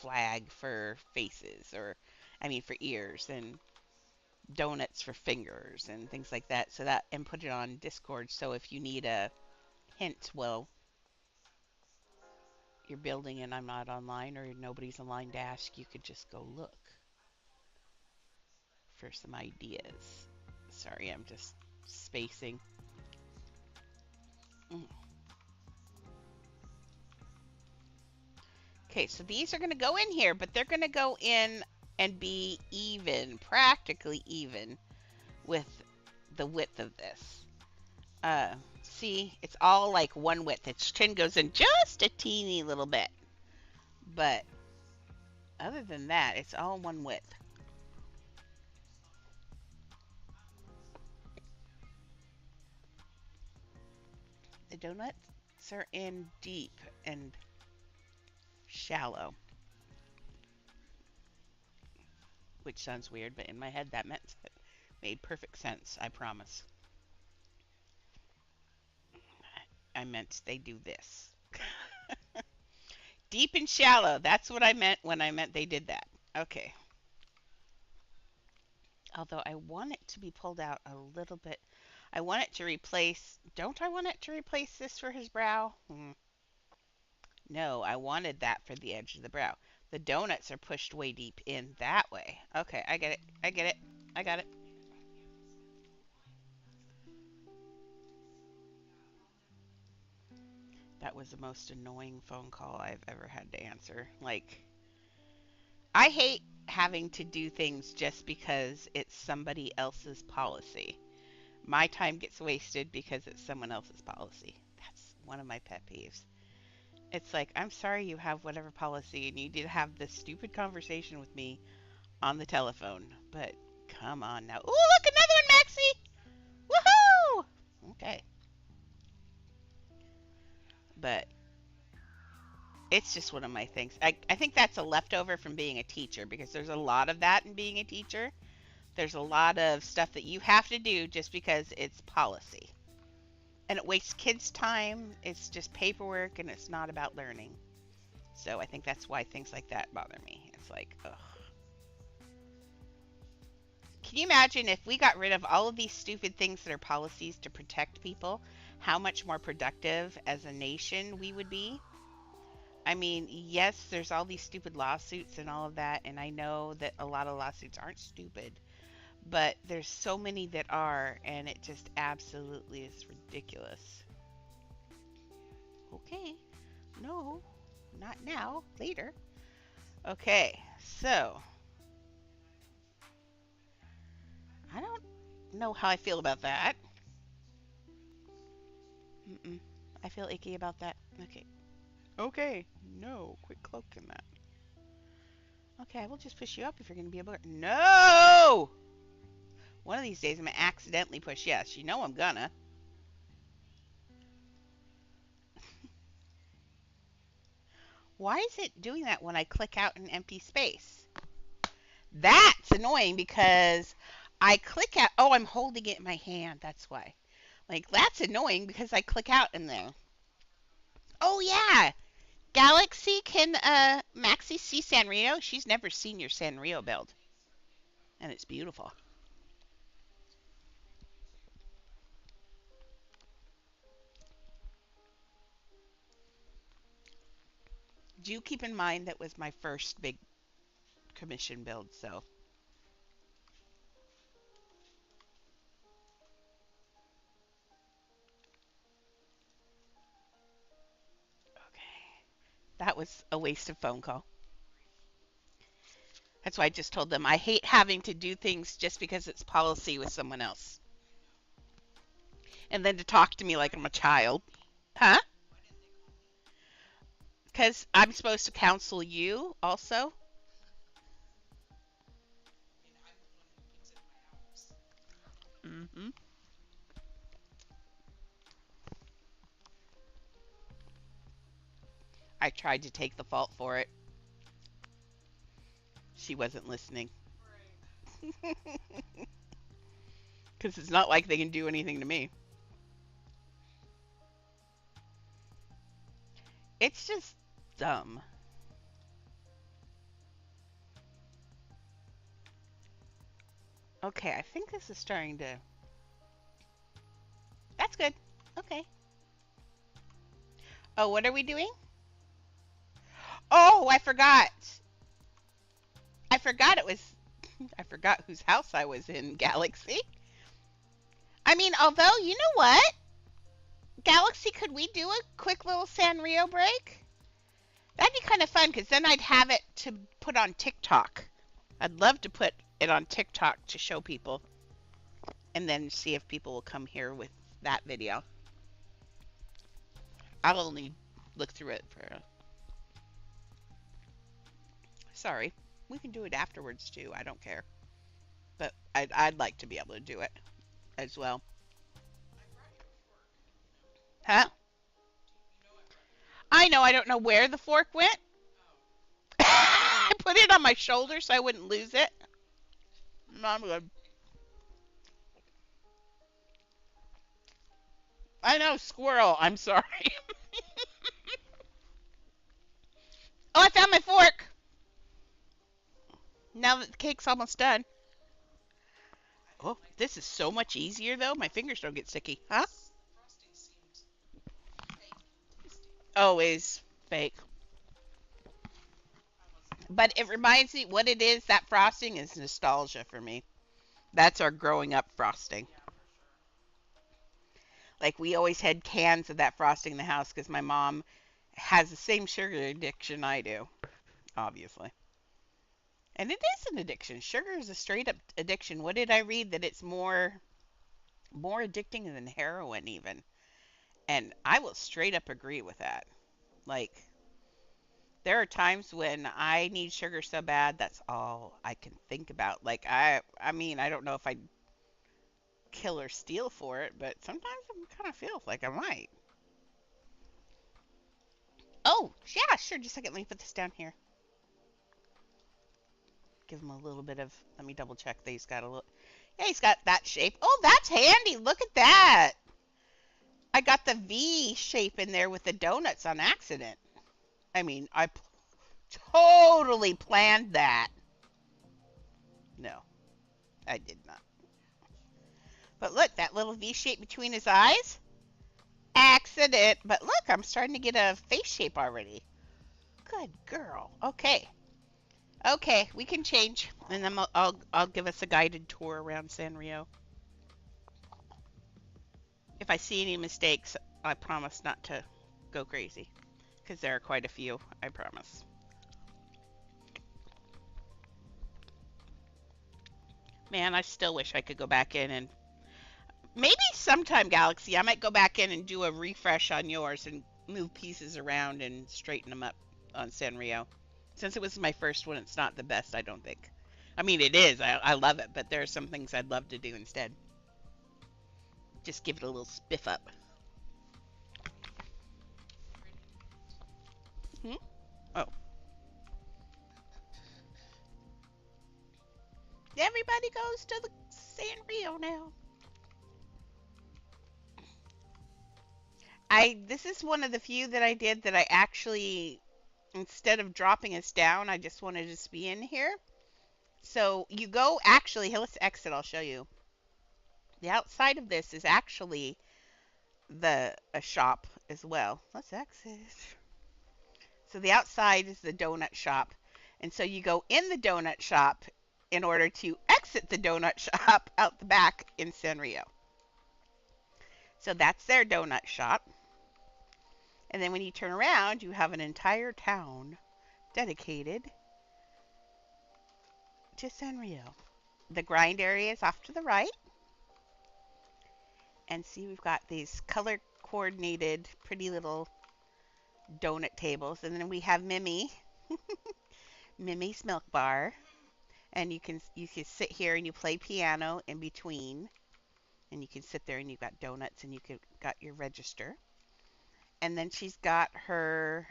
flag for faces, or I mean for ears, and donuts for fingers and things like that. So that, and put it on Discord. So if you need a hint, well, you're building and I'm not online or nobody's online to ask, you could just go look for some ideas. Sorry, I'm just spacing. Mm. Okay, so these are going to go in here, but they're going to go in and be even, practically even with the width of this. See, it's all like one width. Its chin goes in just a teeny little bit. But other than that, it's all one width. The donuts are in deep and shallow, which sounds weird, but in my head that meant it made perfect sense, I promise. I meant they do this. Deep and shallow, that's what I meant when I meant they did that. Okay. Although I want it to be pulled out a little bit. I want it to replace, don't I want it to replace this for his brow? No, I wanted that for the edge of the brow. The donuts are pushed way deep in that way. Okay, I get it. I get it. I got it. That was the most annoying phone call I've ever had to answer. Like, I hate having to do things just because it's somebody else's policy. My time gets wasted because it's someone else's policy. That's one of my pet peeves. It's like, I'm sorry you have whatever policy and you did have this stupid conversation with me on the telephone, but come on now. Ooh, look, another one, Maxie! Woohoo! Okay. But it's just one of my things. I think that's a leftover from being a teacher, because there's a lot of that in being a teacher. There's a lot of stuff that you have to do just because it's policy. And it wastes kids' time. It's just paperwork and it's not about learning. So I think that's why things like that bother me. It's like, ugh. Can you imagine if we got rid of all of these stupid things that are policies to protect people, how much more productive as a nation we would be? I mean, yes, there's all these stupid lawsuits and all of that, and I know that a lot of lawsuits aren't stupid, but there's so many that are, and it just absolutely is ridiculous. Okay, no, not now, later. Okay, so I don't know how I feel about that. Mm-mm. I feel icky about that. Okay. Okay. No, quit cloaking that. Okay, I will just push you up if you're going to be able to. No! One of these days I'm going to accidentally push yes. You know I'm gonna. Why is it doing that when I click out an empty space? That's annoying because I click out. Oh, I'm holding it in my hand. That's why. Like, that's annoying because I click out in there. Oh, yeah. Galaxy, can Maxie see Sanrio? She's never seen your Sanrio build. And it's beautiful. Do keep in mind that was my first big commission build, so. Okay. That was a waste of phone call. That's why I just told them I hate having to do things just because it's policy with someone else. And then to talk to me like I'm a child. Huh? Because I'm supposed to counsel you also. Mm-hmm. I tried to take the fault for it. She wasn't listening. Because it's not like they can do anything to me. It's just dumb. Okay, I think this is starting to. That's good. Okay. Oh, what are we doing? Oh, I forgot. I forgot it was. I forgot whose house I was in, Galaxy. I mean, although, you know what? Galaxy, could we do a quick little Sanrio break? That'd be kind of fun because then I'd have it to put on TikTok. I'd love to put it on TikTok to show people and then see if people will come here with that video. I'll only look through it for. Sorry. We can do it afterwards too. I don't care. But I'd like to be able to do it as well. Huh? I know. I don't know where the fork went. I put it on my shoulder so I wouldn't lose it. No, I'm good. I know, squirrel. I'm sorry. Oh, I found my fork. Now that the cake's almost done. Oh, this is so much easier though. My fingers don't get sticky. Huh? Always fake. But it reminds me what it is. That frosting is nostalgia for me. That's our growing up frosting. Like we always had cans of that frosting in the house because my mom has the same sugar addiction I do, obviously. And it is an addiction. Sugar is a straight up addiction. What did I read? That it's more addicting than heroin even. And I will straight up agree with that. Like there are times when I need sugar so bad that's all I can think about. Like I mean, I don't know if I'd kill or steal for it, but sometimes I kind of feel like I might. Oh, yeah, sure. Just a second. Let me put this down here. Give him a little bit of. Let me double check that he's got a little. Yeah, he's got that shape. Oh, that's handy. Look at that. I got the V shape in there with the donuts on accident. I mean, totally planned that. No, I did not. But look, that little V shape between his eyes. Accident. But look, I'm starting to get a face shape already. Good girl. Okay. Okay, we can change, and then I'll give us a guided tour around Sanrio. If I see any mistakes, I promise not to go crazy, because there are quite a few. I promise. Man, I still wish I could go back in and maybe sometime, Galaxy, I might go back in and do a refresh on yours and move pieces around and straighten them up on Sanrio. Since it was my first one, it's not the best, I don't think. I mean, it is. I love it, but there are some things I'd love to do instead. Just give it a little spiff up. Hmm? Oh. Everybody goes to the Sanrio now. This is one of the few that I did that I actually, instead of dropping us down, I just wanted to be in here. So you go actually, here, let's exit, I'll show you. The outside of this is actually a shop as well. Let's exit. So the outside is the donut shop. And so you go in the donut shop in order to exit the donut shop out the back in Sanrio. So that's their donut shop. And then when you turn around, you have an entire town dedicated to Sanrio. The grind area is off to the right. And see, we've got these color coordinated, pretty little donut tables. And then we have Mimi, Mimi's Milk Bar. And you can sit here and you play piano in between. And you can sit there and you've got donuts and got your register. And then she's got her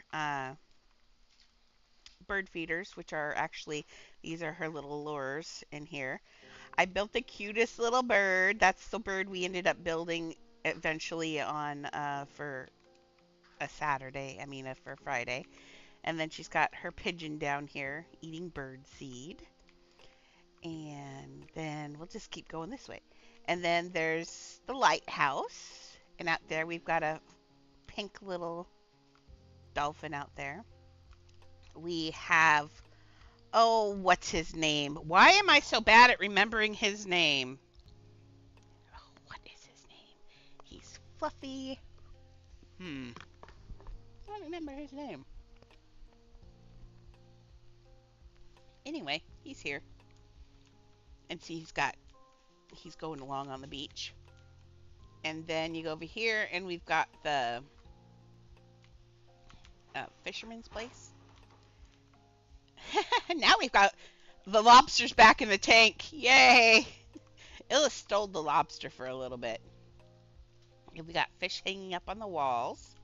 bird feeders, which are actually, these are her little lures in here. I built the cutest little bird. That's the bird we ended up building eventually on for a Saturday. I mean, for Friday. And then she's got her pigeon down here eating bird seed. And then we'll just keep going this way. And then there's the lighthouse. And out there we've got a pink little dolphin out there. We have, oh, what's his name? Why am I so bad at remembering his name? Oh, what is his name? He's fluffy. I don't remember his name. Anyway, he's here. And see, he's going along on the beach. And then you go over here, and we've got the fisherman's place. Now we've got the lobsters back in the tank. Yay! Illa stole the lobster for a little bit. And we got fish hanging up on the walls.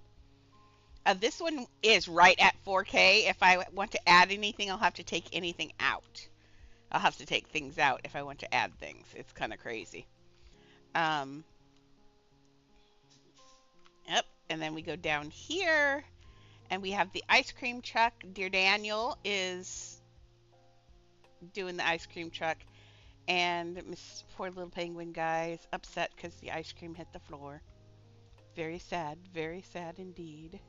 This one is right at 4K. If I want to add anything, I'll have to take anything out. I'll have to take things out if I want to add things. It's kind of crazy. Yep. And then we go down here, and we have the ice cream truck. Dear Daniel is doing the ice cream truck, and Miss poor little penguin guy is upset because the ice cream hit the floor. Very sad indeed.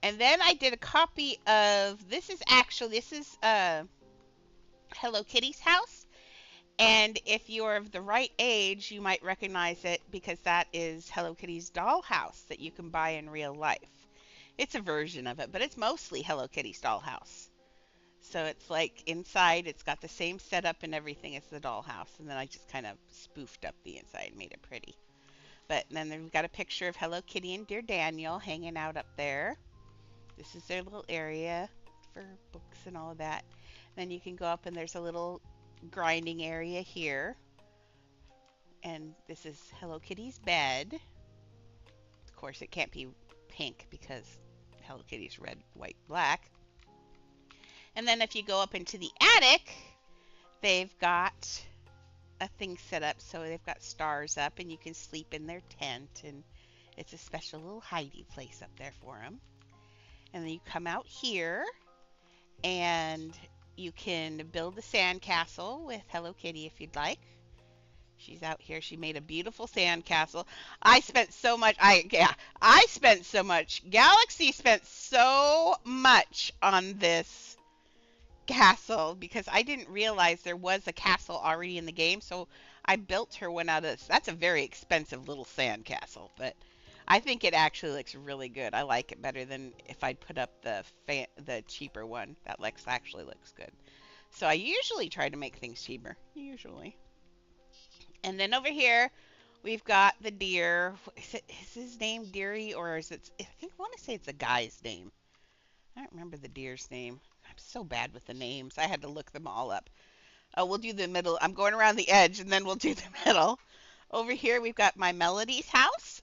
And then I did a copy of, this is Hello Kitty's house. And if you're of the right age, you might recognize it because that is Hello Kitty's dollhouse that you can buy in real life. It's a version of it, but it's mostly Hello Kitty's dollhouse. So it's like inside, it's got the same setup and everything as the dollhouse. And then I just kind of spoofed up the inside and made it pretty. But then we've got a picture of Hello Kitty and Dear Daniel hanging out up there. This is their little area for books and all of that. Then you can go up and there's a little grinding area here. And this is Hello Kitty's bed. Of course, it can't be pink because Hello Kitty's red, white, black. And then if you go up into the attic, they've got a thing set up so they've got stars up and you can sleep in their tent, and it's a special little hidey place up there for them. And then you come out here and you can build a sandcastle with Hello Kitty if you'd like. She's out here. She made a beautiful sandcastle. I spent so much. Galaxy spent so much on this castle because I didn't realize there was a castle already in the game. So I built her one out of this. That's a very expensive little sandcastle, but I think it actually looks really good. I like it better than if I'd put up the cheaper one. That actually looks good. So I usually try to make things cheaper. Usually. And then over here, we've got the deer. Is his name Deary, or is it? I want to say it's a guy's name. I don't remember the deer's name. I'm so bad with the names. I had to look them all up. We'll do the middle. I'm going around the edge, and then we'll do the middle. Over here, we've got my Melody's house,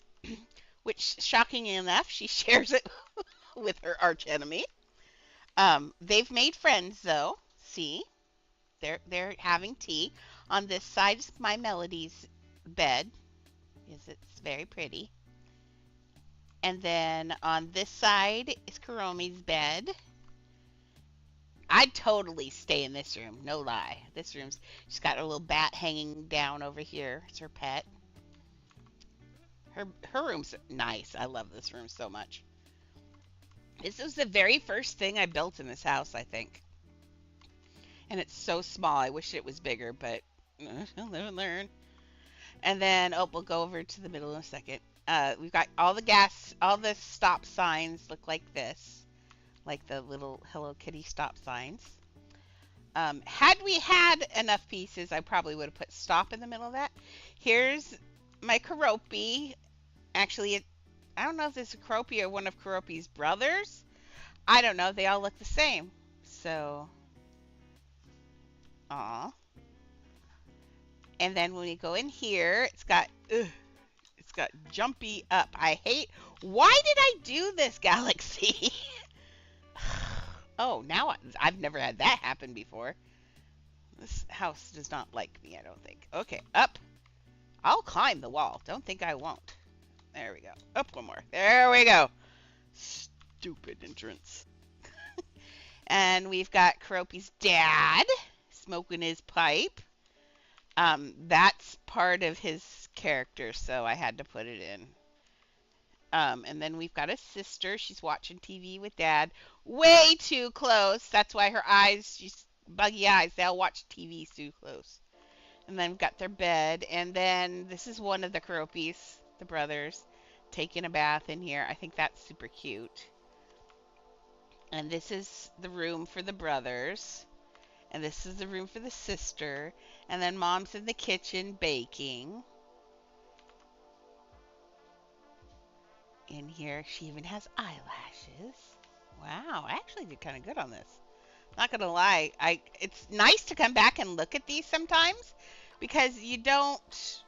which, shockingly enough, she shares it with her archenemy. They've made friends, though. See? They're having tea. On this side is my Melody's bed. It's very pretty. And then on this side is Kuromi's bed. I'd totally stay in this room, no lie. This room's, she's got a little bat hanging down over here. It's her pet. Her room's nice. I love this room so much. This was the very first thing I built in this house, I think. And it's so small. I wish it was bigger, but I'll live and learn. And then, we'll go over to the middle in a second. We've got all the stop signs look like this. Like the little Hello Kitty stop signs. Had we had enough pieces, I probably would have put stop in the middle of that. Here's my Keroppi. Actually, I don't know if this is Keroppi or one of Keroppi's brothers. I don't know. They all look the same. So, aw. And then when we go in here, it's got jumpy up. I hate Why did I do this, Galaxy? Oh, now I've never had that happen before. This house does not like me, I don't think. Okay, up. I'll climb the wall. Don't think I won't. There we go. Up one more. There we go. Stupid entrance. And we've got Keroppi's dad smoking his pipe. That's part of his character, so I had to put it in. And then we've got a sister. She's watching TV with dad. Way too close. That's why her eyes, she's buggy eyes. They'll watch TV too close. And then we've got their bed. And then this is one of the Keroppis, the brothers, taking a bath in here. I think that's super cute. And this is the room for the brothers. And this is the room for the sister. And then mom's in the kitchen baking. In here, she even has eyelashes. Wow, I actually did kind of good on this. Not gonna lie, it's nice to come back and look at these sometimes because you don't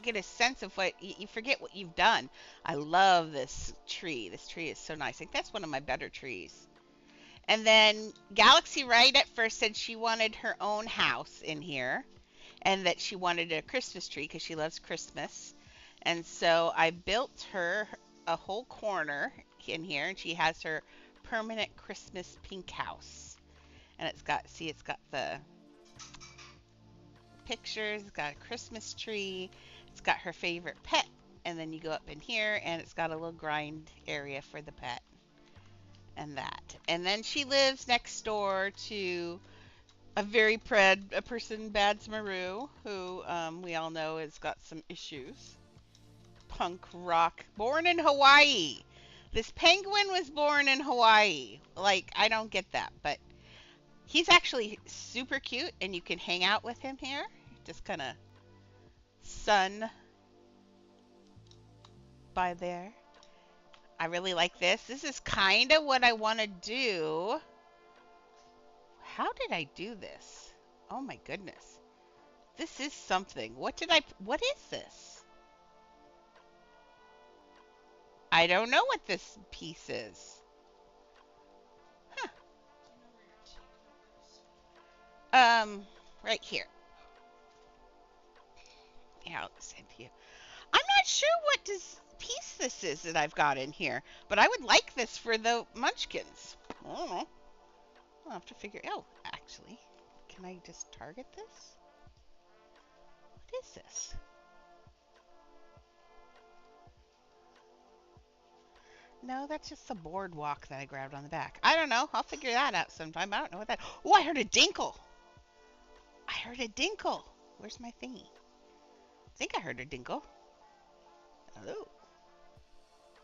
get a sense of what you forget what you've done. I love this tree. This tree is so nice. I think that's one of my better trees. And then Galaxy Right at first said she wanted her own house in here and that she wanted a Christmas tree because she loves Christmas. And so I built her a whole corner in here, and she has her permanent Christmas pink house. And it's got the pictures, it's got a Christmas tree, it's got her favorite pet, and then you go up in here, and it's got a little grind area for the pet. And that. And then she lives next door to a person, Bads Maru, who we all know has got some issues. Punk rock. Born in Hawaii. This penguin was born in Hawaii. Like, I don't get that, but he's actually super cute, and you can hang out with him here. Just kind of sun by there. I really like this. This is kind of what I want to do. How did I do this? Oh my goodness. This is something. What is this? I don't know what this piece is. Huh. Right here. Yeah, I'll send to you. I'm not sure what piece this is that I've got in here, but I would like this for the Munchkins. I don't know. I'll have to figure. Oh, actually, can I just target this? What is this? No, that's just the boardwalk that I grabbed on the back. I don't know. I'll figure that out sometime. I don't know what that. Oh, I heard a dinkle. I heard a dinkle. Where's my thingy? I think I heard a dinkle. Oh.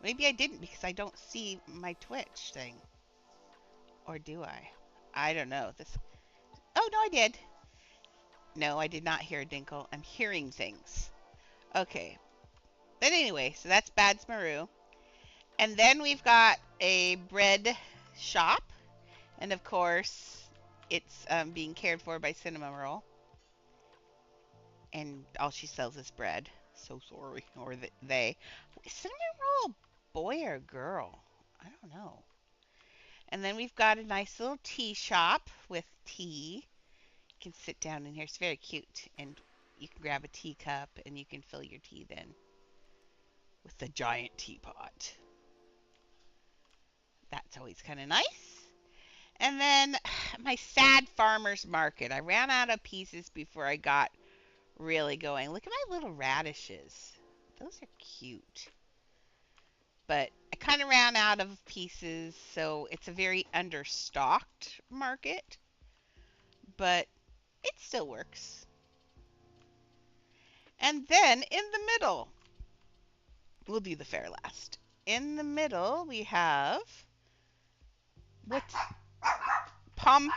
Maybe I didn't because I don't see my Twitch thing. Or do I? I don't know. Oh, no, I did. No, I did not hear a dinkle. I'm hearing things. Okay. But anyway, so that's Bads Maru. And then we've got a bread shop. And of course, it's being cared for by Cinema Roll. And all she sells is bread. So sorry. Or they. Is Cinema Roll a boy or a girl? I don't know. And then we've got a nice little tea shop with tea. You can sit down in here. It's very cute. And you can grab a teacup and you can fill your tea then with the giant teapot. That's always kind of nice. And then my sad farmer's market. I ran out of pieces before I got really going. Look at my little radishes. Those are cute. But I kind of ran out of pieces, so it's a very understocked market. But it still works. And then in the middle, we'll do the fair last. In the middle, we have Pompery.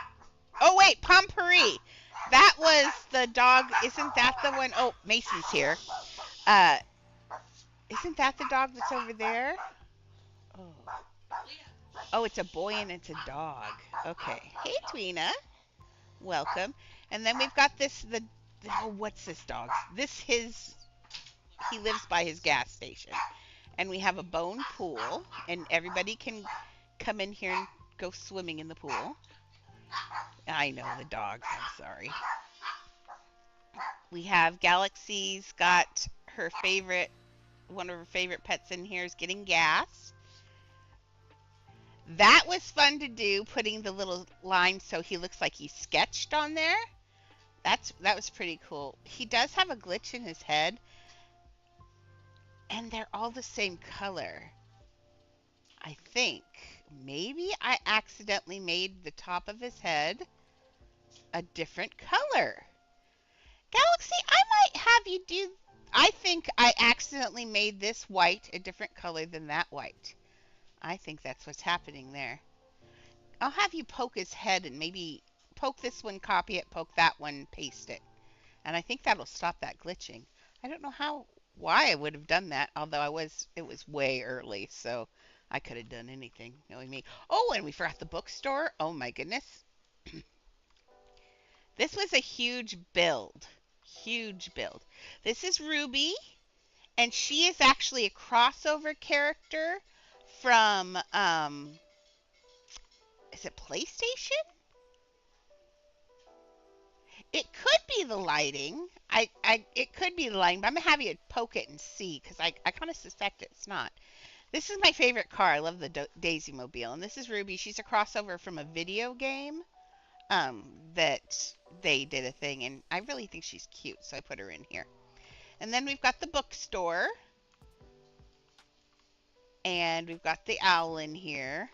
That was the dog. Isn't that the one? Oh, Mason's here. Isn't that the dog that's over there? Oh, it's a boy and it's a dog. Okay. Hey, Tweena. Welcome. And then we've got what's this dog? He lives by his gas station. and we have a bone pool, and everybody can come in here and go swimming in the pool. I know the dogs, I'm sorry. We have Galaxy's got her favorite, one of her favorite pets in here is getting gas. That was fun to do, putting the little line so he looks like he's sketched on there. That was pretty cool. He does have a glitch in his head, and they're all the same color. I think maybe I accidentally made the top of his head a different color. Galaxy, I might have you do. I think I accidentally made this white a different color than that white. I think that's what's happening there. I'll have you poke his head and maybe poke this one, copy it, poke that one, paste it. And I think that'll stop that glitching. I don't know why I would have done that, although it was way early, so I could have done anything, knowing me. Oh, and we forgot the bookstore. Oh my goodness. This was a huge build. Huge build. This is Ruby, and she is actually a crossover character from is it PlayStation? It could be the lighting. It could be the lighting, but I'm gonna have you poke it and see because I kind of suspect it's not. This is my favorite car. I love the Daisy Mobile, and this is Ruby. She's a crossover from a video game that they did a thing, and I really think she's cute, so I put her in here. And then we've got the bookstore, and we've got the owl in here,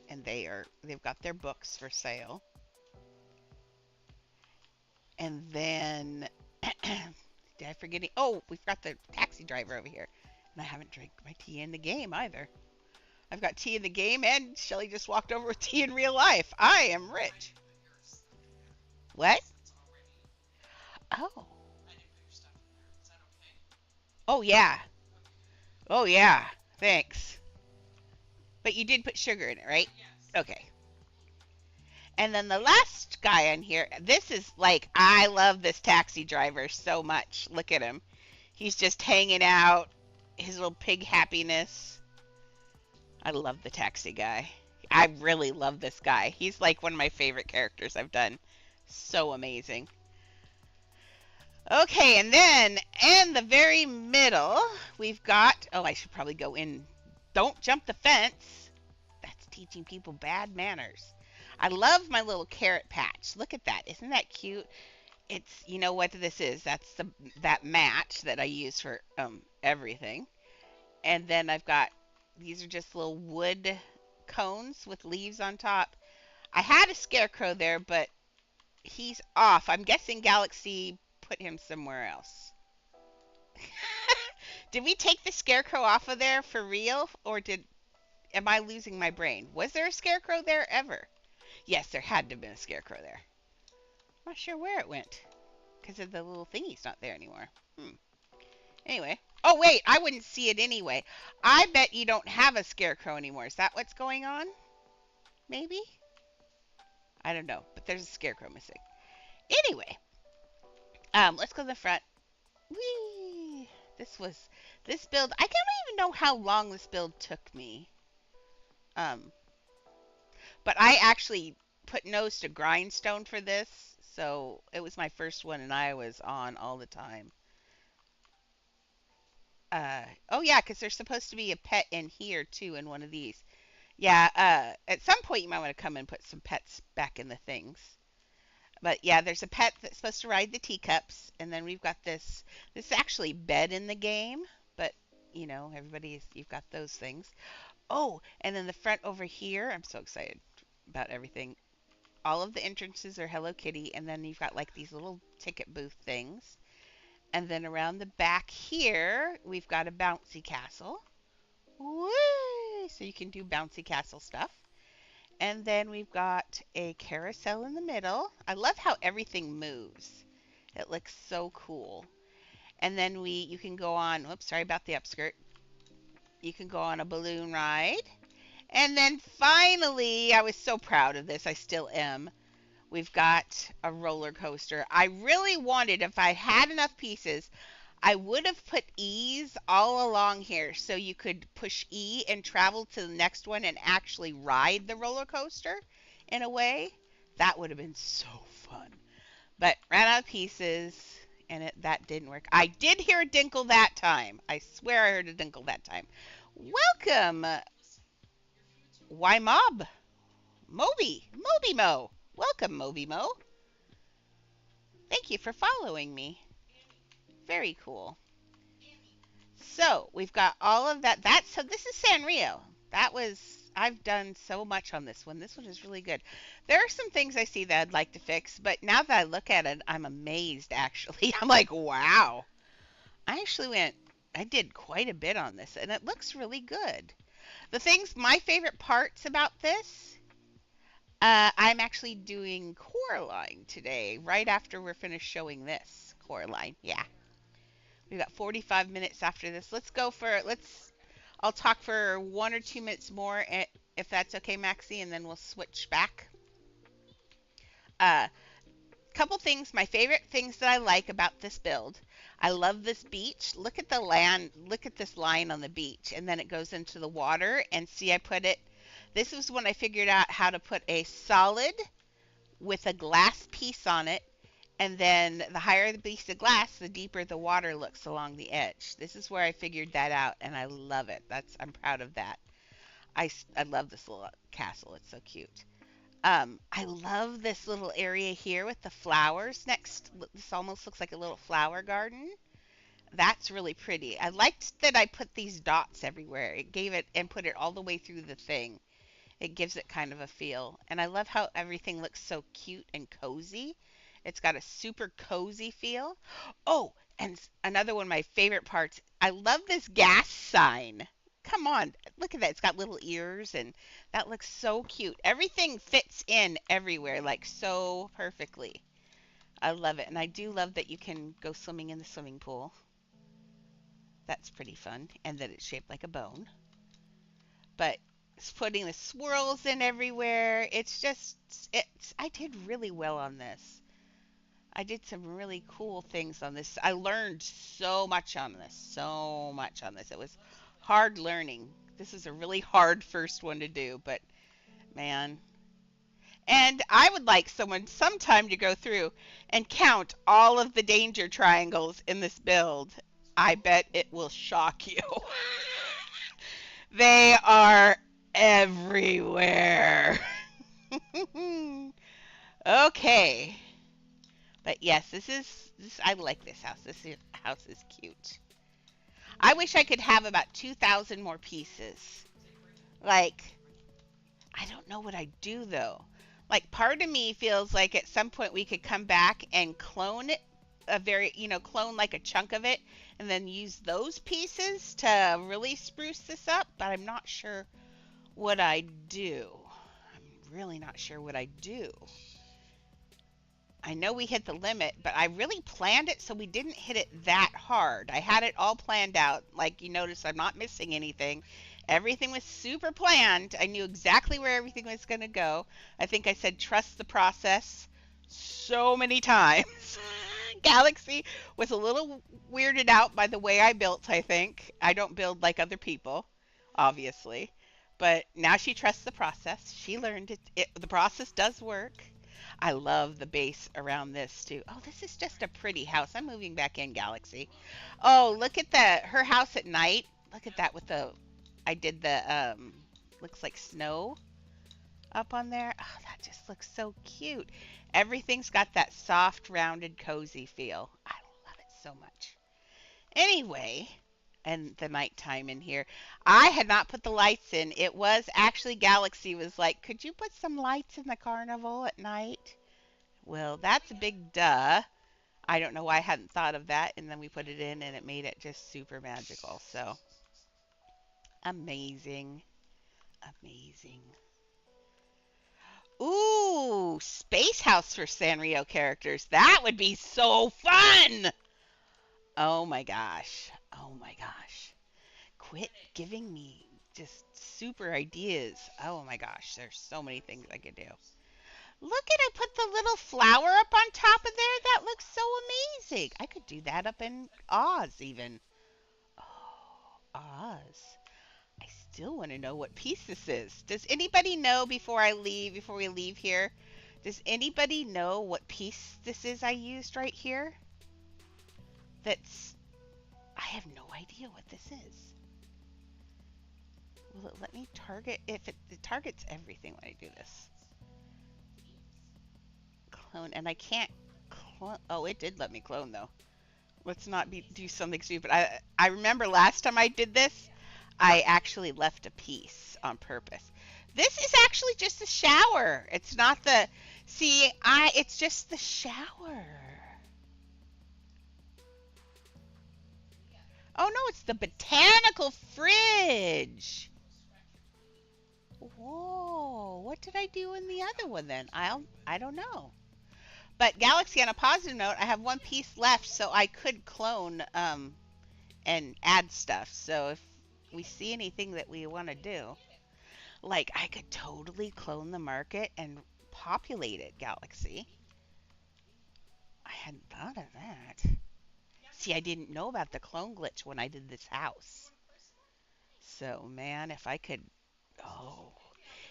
and they've got their books for sale. And then did I forget it? Oh, we've got the taxi driver over here, and I haven't drank my tea in the game either. I've got tea in the game, and Shelly just walked over with tea in real life. I am rich. What? Oh. Oh, yeah. Oh, yeah. Thanks. But you did put sugar in it, right? Okay. And then the last guy on here, this is like, I love this taxi driver so much. Look at him. He's just hanging out, his little pig happiness. I love the taxi guy. I really love this guy. He's like one of my favorite characters I've done. So amazing. Okay, and then in the very middle, we've got, oh, I should probably go in. Don't jump the fence. That's teaching people bad manners. I love my little carrot patch. Look at that. Isn't that cute? It's, you know what this is? That's that match that I use for everything. And then I've got, these are just little wood cones with leaves on top. I had a scarecrow there, but he's off. I'm guessing Galaxy put him somewhere else. Did we take the scarecrow off of there for real? Or am I losing my brain? Was there a scarecrow there ever? Yes, there had to have been a scarecrow there. I'm not sure where it went. Because of the little thingy's not there anymore. Anyway. Oh, wait. I wouldn't see it anyway. I bet you don't have a scarecrow anymore. Is that what's going on? Maybe? I don't know. But there's a scarecrow missing. Anyway. Let's go to the front. Whee! This build. I don't even know how long this build took me. But I actually put nose to grindstone for this. So it was my first one and I was on all the time. Oh yeah, because there's supposed to be a pet in here too in one of these. Yeah, at some point you might want to come and put some pets back in the things. But yeah, there's a pet that's supposed to ride the teacups, and then we've got this is actually bed in the game, but you know, you've got those things. Oh, and then the front over here, I'm so excited about everything. All of the entrances are Hello Kitty, and then you've got like these little ticket booth things. And then around the back here, we've got a bouncy castle. Woo! So you can do bouncy castle stuff. And then we've got a carousel in the middle. I love how everything moves. It looks so cool. And then you can go on, whoops, sorry about the upskirt. You can go on a balloon ride. And then finally, I was so proud of this, I still am. We've got a roller coaster. I really wanted, if I had enough pieces, I would have put E's all along here so you could push E and travel to the next one and actually ride the roller coaster in a way. That would have been so fun. But ran out of pieces and that didn't work. I did hear a dinkle that time. I swear I heard a dinkle that time. Welcome, Why Mob? Moby Mo. Welcome, Moby Mo. Thank you for following me. Very cool. So we've got all of that. So this is Sanrio. That was I've done so much on this one. This one is really good. There are some things I see that I'd like to fix, but now that I look at it, I'm amazed actually. I'm like, wow. I actually went I did quite a bit on this and it looks really good. My favorite parts about this, I'm actually doing Coraline today, right after we're finished showing this. Coraline, yeah. We've got 45 minutes after this. I'll talk for 1 or 2 minutes more, if that's okay, Maxie, and then we'll switch back. Uh, Couple things, my favorite things that I like about this build. I love this beach. Look at the land, look at this line on the beach, and then it goes into the water. And see, this was when I figured out how to put a solid with a glass piece on it. And then the higher the piece of glass, the deeper the water looks along the edge. This is where I figured that out, and I love it. I'm proud of that. I love this little castle. It's so cute. I love this little area here with the flowers next. This almost looks like a little flower garden. That's really pretty. I liked that I put these dots everywhere. It gave it and put it all the way through the thing. It gives it kind of a feel. And I love how everything looks so cute and cozy. It's got a super cozy feel. Oh, and another one of my favorite parts. I love this gas sign. Come on, look at that. It's got little ears and that looks so cute. Everything fits in everywhere like so perfectly. I love it. And I do love that you can go swimming in the swimming pool. That's pretty fun. And that it's shaped like a bone. But it's putting the swirls in everywhere. I did really well on this. I did some really cool things on this. I learned so much on this. So much on this. It was hard learning. This is a really hard first one to do, but man. And I would like someone sometime to go through and count all of the danger triangles in this build. I bet it will shock you. They are everywhere. Okay. But yes, I like this house. House is cute. I wish I could have about 2,000 more pieces. Like, I don't know what I'd do though. Like, part of me feels like at some point we could come back and clone it, clone like a chunk of it, and then use those pieces to really spruce this up. But I'm not sure what I do. I'm really not sure what I do. I know we hit the limit, but I really planned it so we didn't hit it that hard. I had it all planned out. Like you notice, I'm not missing anything. Everything was super planned. I knew exactly where everything was going to go. I think I said trust the process so many times. Galaxy was a little weirded out by the way I built, I think. I don't build like other people, obviously. But now she trusts the process. She learned the process does work. I love the base around this too. Oh, this is just a pretty house. I'm moving back in, Galaxy. Oh, look at her house at night. Look at that I did looks like snow up on there. Oh, that just looks so cute. Everything's got that soft, rounded, cozy feel. I love it so much. Anyway, and the nighttime in here. I had not put the lights in. It was actually Galaxy was like, could you put some lights in the carnival at night? Well, that's a big duh. I don't know why I hadn't thought of that. And then we put it in and it made it just super magical. So amazing. Amazing. Ooh, Space House for Sanrio characters. That would be so fun. Oh my gosh. Oh my gosh. Quit giving me just super ideas. Oh my gosh, there's so many things I could do. Look at I put the little flower up on top of there. That looks so amazing. I could do that up in Oz even. Oh, Oz. I still want to know what piece this is. Does anybody know before we leave here? Does anybody know what piece this is I used right here? That's I have no idea what this is. Will it let me target if it targets everything when I do this? Clone and I can't clone. Oh, it did let me clone though. Let's not do something stupid. I remember last time I did this, I actually left a piece on purpose. This is actually just a shower. It's not the see. I it's just the shower. Oh no, it's the botanical fridge. Whoa, what did I do in the other one then? I don't know. But Galaxy, on a positive note, I have one piece left, so I could clone and add stuff. So if we see anything that we want to do, like I could totally clone the market and populate it, Galaxy. I hadn't thought of that. See, I didn't know about the clone glitch when I did this house. So, man, if I could. Oh.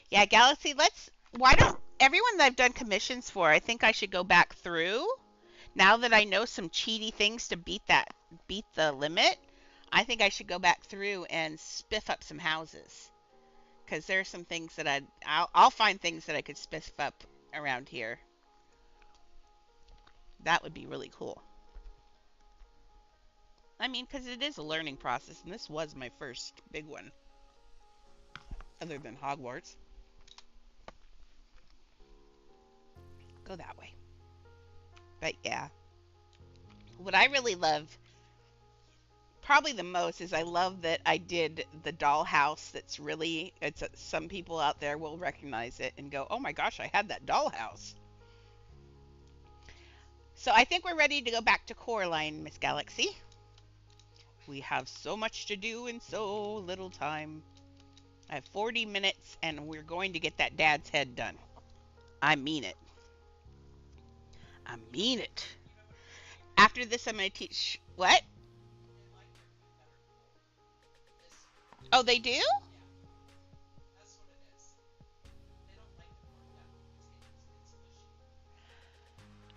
Yeah, Galaxy, let's. Why don't. Everyone that I've done commissions for, I think I should go back through. Now that I know some cheaty things to beat the limit, I think I should go back through and spiff up some houses. Because there are some things that I'll find things that I could spiff up around here. That would be really cool. I mean, because it is a learning process, and this was my first big one, other than Hogwarts. Go that way. But yeah, what I really love, probably the most, is I love that I did the dollhouse. That's really, some people out there will recognize it and go, "Oh my gosh, I had that dollhouse." So I think we're ready to go back to Coraline, Miss Galaxy. We have so much to do in so little time. I have 40 minutes, and we're going to get that dad's head done. I mean it. I mean it. After this, I'm going to teach. What? Oh, they do?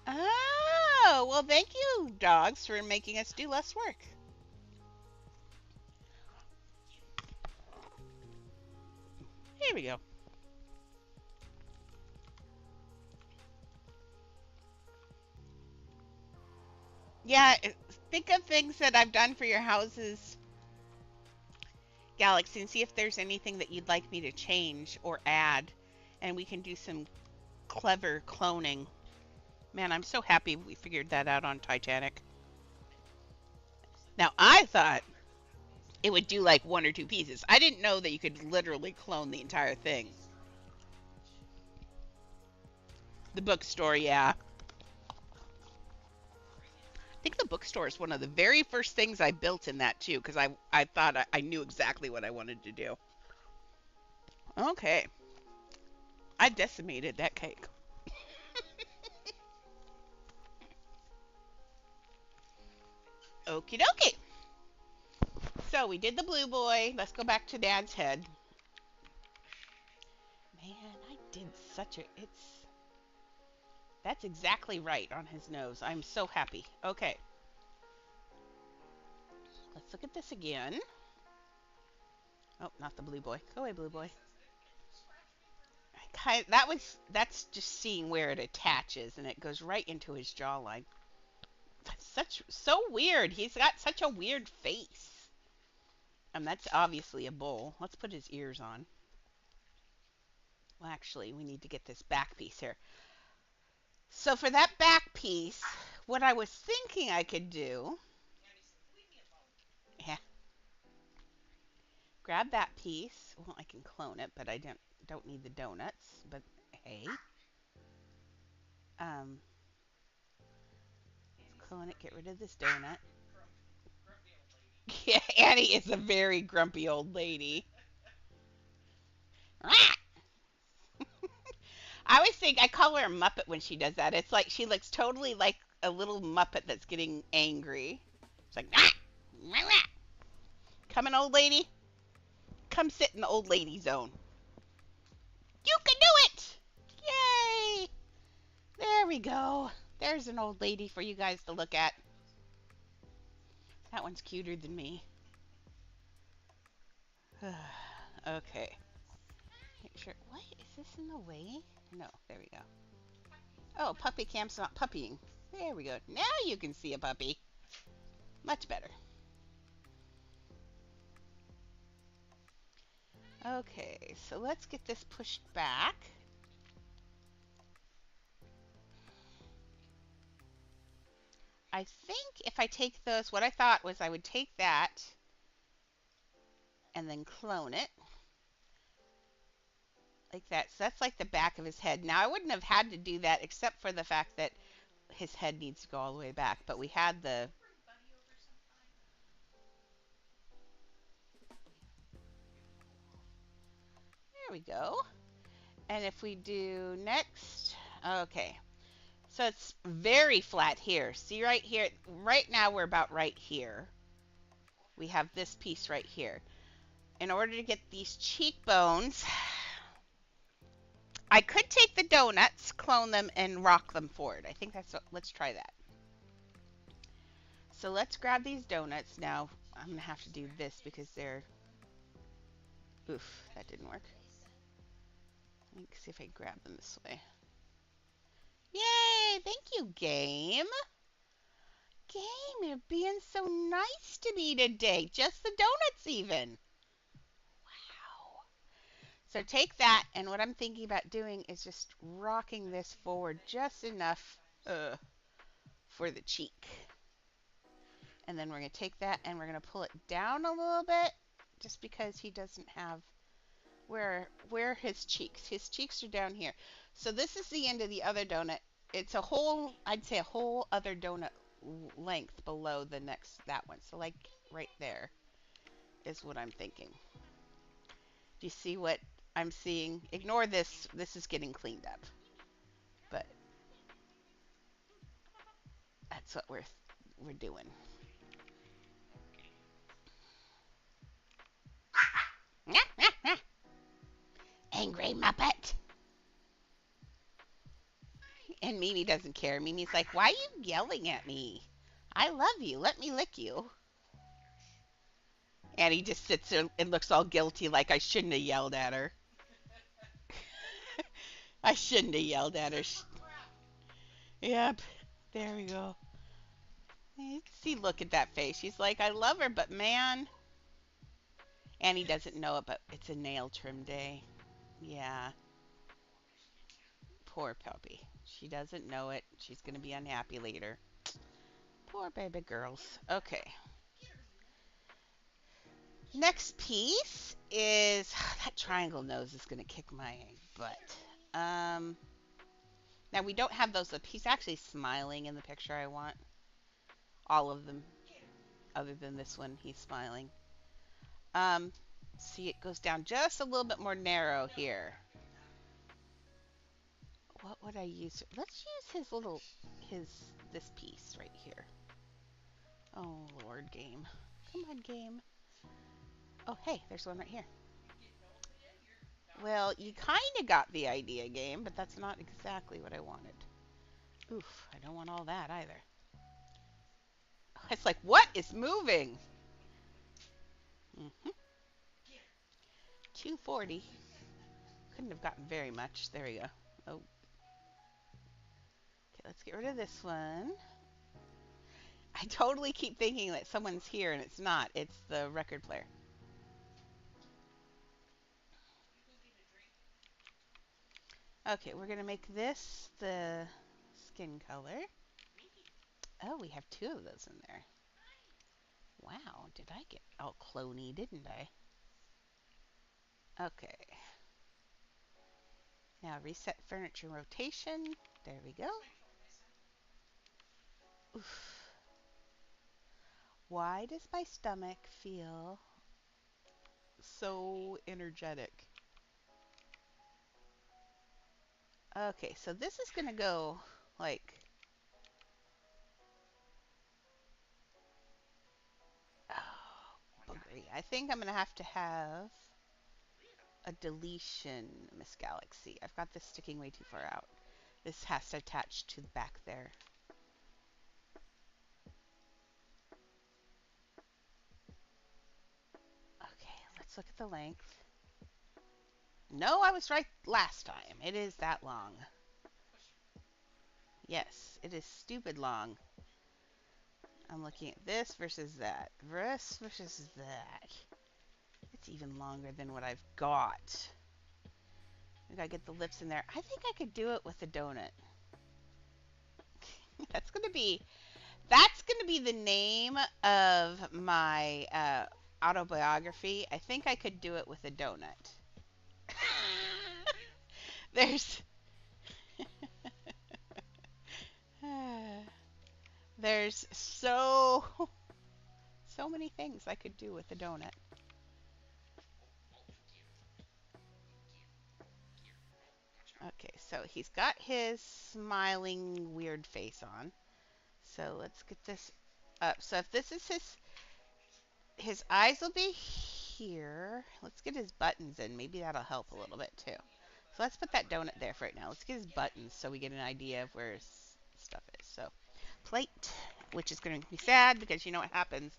Oh, well, thank you, dogs, for making us do less work. Here we go. Yeah, think of things that I've done for your houses, Galaxy, and see if there's anything that you'd like me to change or add, and we can do some clever cloning. Man, I'm so happy we figured that out on Titanic. Now, I thought it would do like one or two pieces. I didn't know that you could literally clone the entire thing. The bookstore, yeah. I think the bookstore is one of the very first things I built in that too, because I thought I knew exactly what I wanted to do. Okay. I decimated that cake. Okie dokie. So we did the blue boy. Let's go back to Dad's head. Man, I did such a. It's. That's exactly right on his nose. I'm so happy. Okay. Let's look at this again. Oh, not the blue boy. Go away, blue boy. That's just seeing where it attaches, and it goes right into his jawline. That's so weird. He's got such a weird face. And that's obviously a bull. Let's put his ears on. Well, actually, we need to get this back piece here. So for that back piece, what I was thinking I could do, yeah, grab that piece. Well, I can clone it, but I don't need the donuts. But hey, um, clone it. Get rid of this donut. Yeah, Annie is a very grumpy old lady. I I always think I call her a Muppet when she does that. It's like she looks totally like a little Muppet that's getting angry. It's like, ah, rah, rah. Come an old lady. Come sit in the old lady zone. You can do it! Yay! There we go. There's an old lady for you guys to look at. That one's cuter than me. Okay. Make sure. What? Is this in the way? No. There we go. Oh, puppy cam's not puppying. There we go. Now you can see a puppy. Much better. Okay, so let's get this pushed back. I think if I take those, what I thought was I would take that and then clone it like that. So that's like the back of his head. Now I wouldn't have had to do that except for the fact that his head needs to go all the way back. But we had the... There we go. And if we do next... Okay. So it's very flat here. See right here? Right now we're about right here. We have this piece right here. In order to get these cheekbones, I could take the donuts, clone them, and rock them forward. I think that's what, let's try that. So let's grab these donuts. Now, I'm going to have to do this because they're... Oof, that didn't work. Let me see if I grab them this way. Yay! Thank you, game. Game, you're being so nice to me today. Just the donuts even. Wow. So take that, and what I'm thinking about doing is just rocking this forward just enough for the cheek. And then we're going to take that and we're going to pull it down a little bit just because he doesn't have where his cheeks are down here. So this is the end of the other donut. It's a whole, I'd say a whole other donut length below the next, that one. So like right there is what I'm thinking. Do you see what I'm seeing? Ignore this. This is getting cleaned up. But that's what we're doing. Angry Muppet. And Mimi doesn't care. Mimi's like, why are you yelling at me? I love you. Let me lick you. And he just sits there and looks all guilty like I shouldn't have yelled at her. I shouldn't have yelled at her. Yep. There we go. See, look at that face. She's like, I love her, but man. And he doesn't know it, but it's a nail trim day. Yeah. Poor puppy. She doesn't know it. She's going to be unhappy later. Poor baby girls. Okay. Next piece is that triangle nose is going to kick my butt. Now we don't have those up. He's actually smiling in the picture I want. All of them, other than this one, he's smiling. See, it goes down just a little bit more narrow here. What would I use? Let's use this piece right here. Oh, Lord, game. Come on, game. Oh, hey, there's one right here. Well, you kind of got the idea, game, but that's not exactly what I wanted. Oof, I don't want all that either. It's like, what is moving? 240. Couldn't have gotten very much. There we go. Oh. Okay, let's get rid of this one. I totally keep thinking that someone's here, and it's not. It's the record player. Okay, we're going to make this the skin color. Oh, we have two of those in there. Wow, did I get all cloney, didn't I? Okay. Now reset furniture rotation. There we go. Oof. Why does my stomach feel so energetic? Okay, so this is gonna go like, oh, boogery. I think I'm gonna have to have a deletion, Miss Galaxy. I've got this sticking way too far out. This has to attach to the back there. Okay, let's look at the length. No, I was right last time. It is that long. Yes, it is stupid long. I'm looking at this versus that. This versus that. It's even longer than what I've got. I gotta get the lips in there. I think I could do it with a donut. that's gonna be that's gonna be the name of my autobiography. I think I could do it with a donut. there's there's so many things I could do with a donut. Okay, so he's got his smiling weird face on. So let's get this up. So if this is his eyes will be here. Let's get his buttons in. Maybe that'll help a little bit too. So let's put that donut there for right now. Let's get his buttons so we get an idea of where his stuff is. So plate, which is going to make me sad because you know what happens.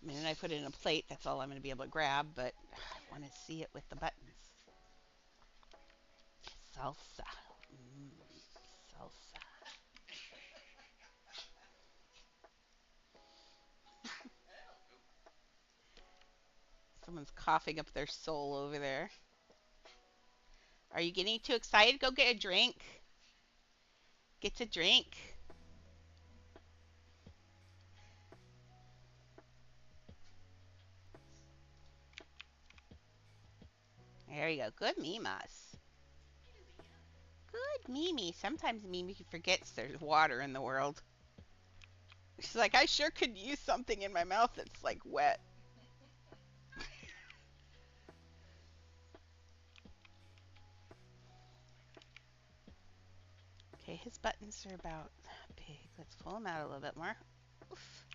The minute I put it in a plate, that's all I'm going to be able to grab, but I want to see it with the buttons. Salsa. Salsa. Someone's coughing up their soul over there. Are you getting too excited? Go get a drink. Get a drink. There you go. Good Mimas. Good Mimi. Sometimes Mimi forgets there's water in the world. She's like, I sure could use something in my mouth that's like wet. Okay, his buttons are about big. Let's pull them out a little bit more. Oof.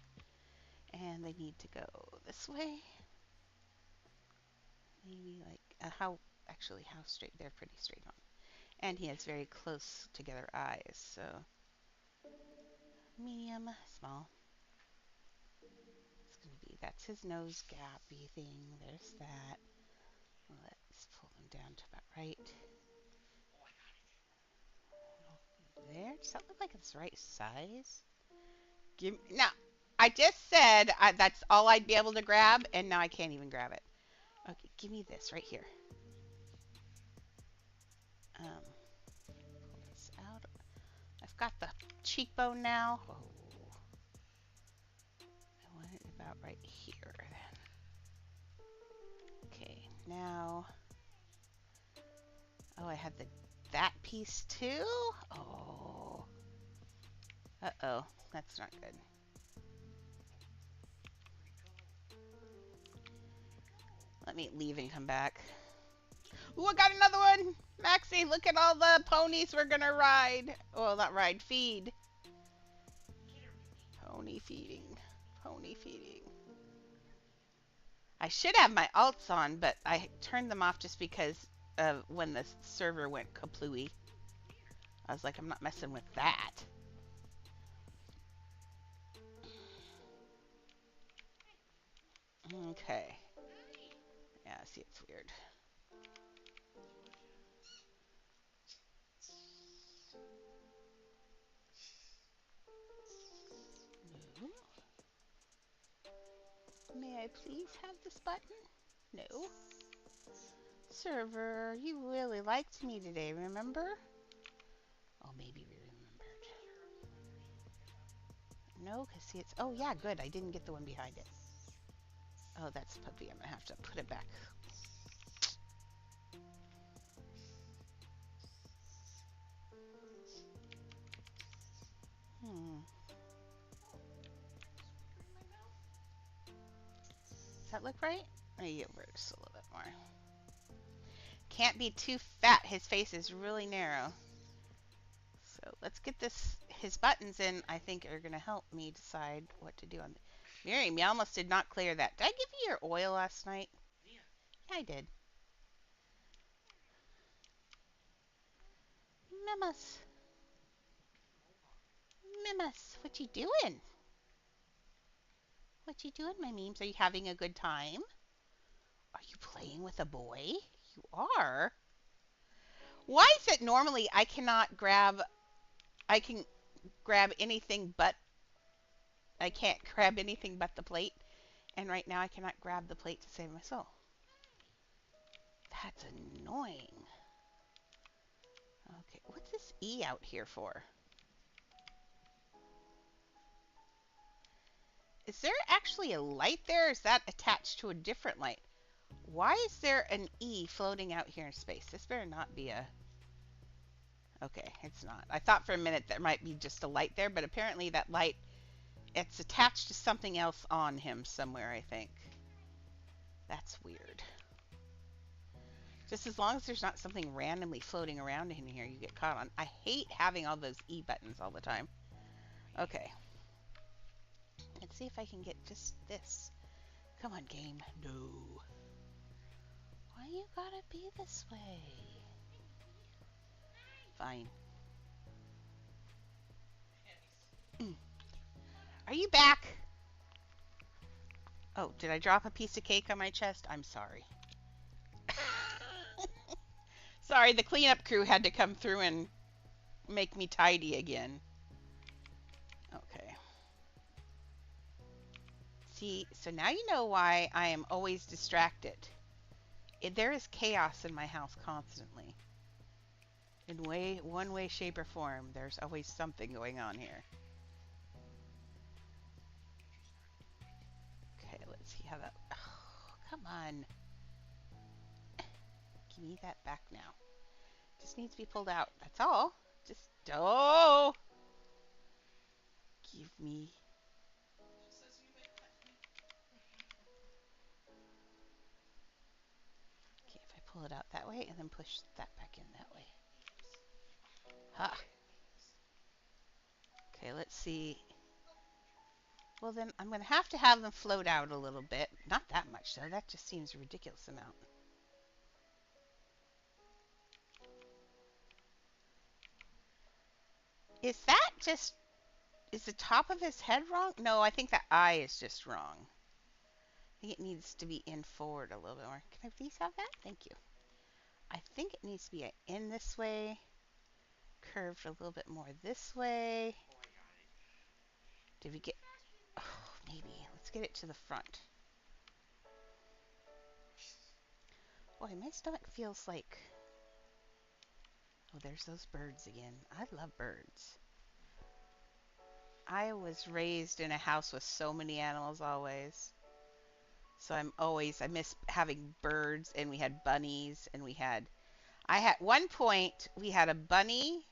And they need to go this way. Maybe like how straight? They're pretty straight on. And he has very close together eyes, so medium, small. It's gonna be that's his nose gappy thing. There's that. Let's pull them down to about right there. Does that look like it's the right size? Give now. I just said that's all I'd be able to grab, and now I can't even grab it. Okay, give me this right here. Pull this out. I've got the cheekbone now. Oh, I want it about right here then. Okay, now. Oh, I had that piece too. Oh. Uh-oh, that's not good. Let me leave and come back. Ooh, I got another one! Maxie, look at all the ponies we're gonna ride. Well, not ride, feed. Pony feeding. Pony feeding. I should have my alts on, but I turned them off just because of when the server went kaplooey. I was like, I'm not messing with that. Okay. Yeah, see, it's weird. No. May I please have this button? No. Server, you really liked me today, remember? Oh, maybe we remembered. No, because see, it's... Oh, yeah, good. I didn't get the one behind it. Oh, that's puppy. I'm going to have to put it back. Does that look right? Maybe over just a little bit more. Can't be too fat. His face is really narrow. So let's get his buttons in. I think are going to help me decide what to do on. Miriam, you almost did not clear that. Did I give you your oil last night? Yeah, I did. Mimus. Mimus, what you doing? What you doing, my memes? Are you having a good time? Are you playing with a boy? You are. Why is it normally I can grab anything but I can't grab anything but the plate, and right now I cannot grab the plate to save my soul. That's annoying. Okay, what's this E out here for? Is there actually a light there? Or is that attached to a different light? Why is there an E floating out here in space? This better not be a... Okay, it's not. I thought for a minute there might be just a light there, but apparently that light, it's attached to something else on him somewhere, I think. That's weird. Just as long as there's not something randomly floating around in here you get caught on. I hate having all those E buttons all the time. Okay. Let's see if I can get just this. Come on, game. No. Why you gotta be this way? Fine. Are you back? Oh, did I drop a piece of cake on my chest? I'm sorry. Sorry, the cleanup crew had to come through and make me tidy again. Okay. See, so now you know why I am always distracted. There is chaos in my house constantly. In one way, shape, or form, there's always something going on here. Okay, let's see how that... Oh, come on. Give me that back now. Just needs to be pulled out. That's all. Just... Oh! Give me... Okay, if I pull it out that way and then push that back in that way. Ha! Okay, let's see. Well, then I'm going to have them float out a little bit. Not that much, though. That just seems a ridiculous amount. Is that just... Is the top of his head wrong? No, I think that eye is just wrong. I think it needs to be in forward a little bit more. Can I please have that? Thank you. I think it needs to be in this way. Curved a little bit more this way. Did we get... Oh, maybe. Let's get it to the front. Boy, my stomach feels like... Oh, there's those birds again. I love birds. I was raised in a house with so many animals always. So I miss having birds, and we had bunnies, and I had, one point, we had a bunny,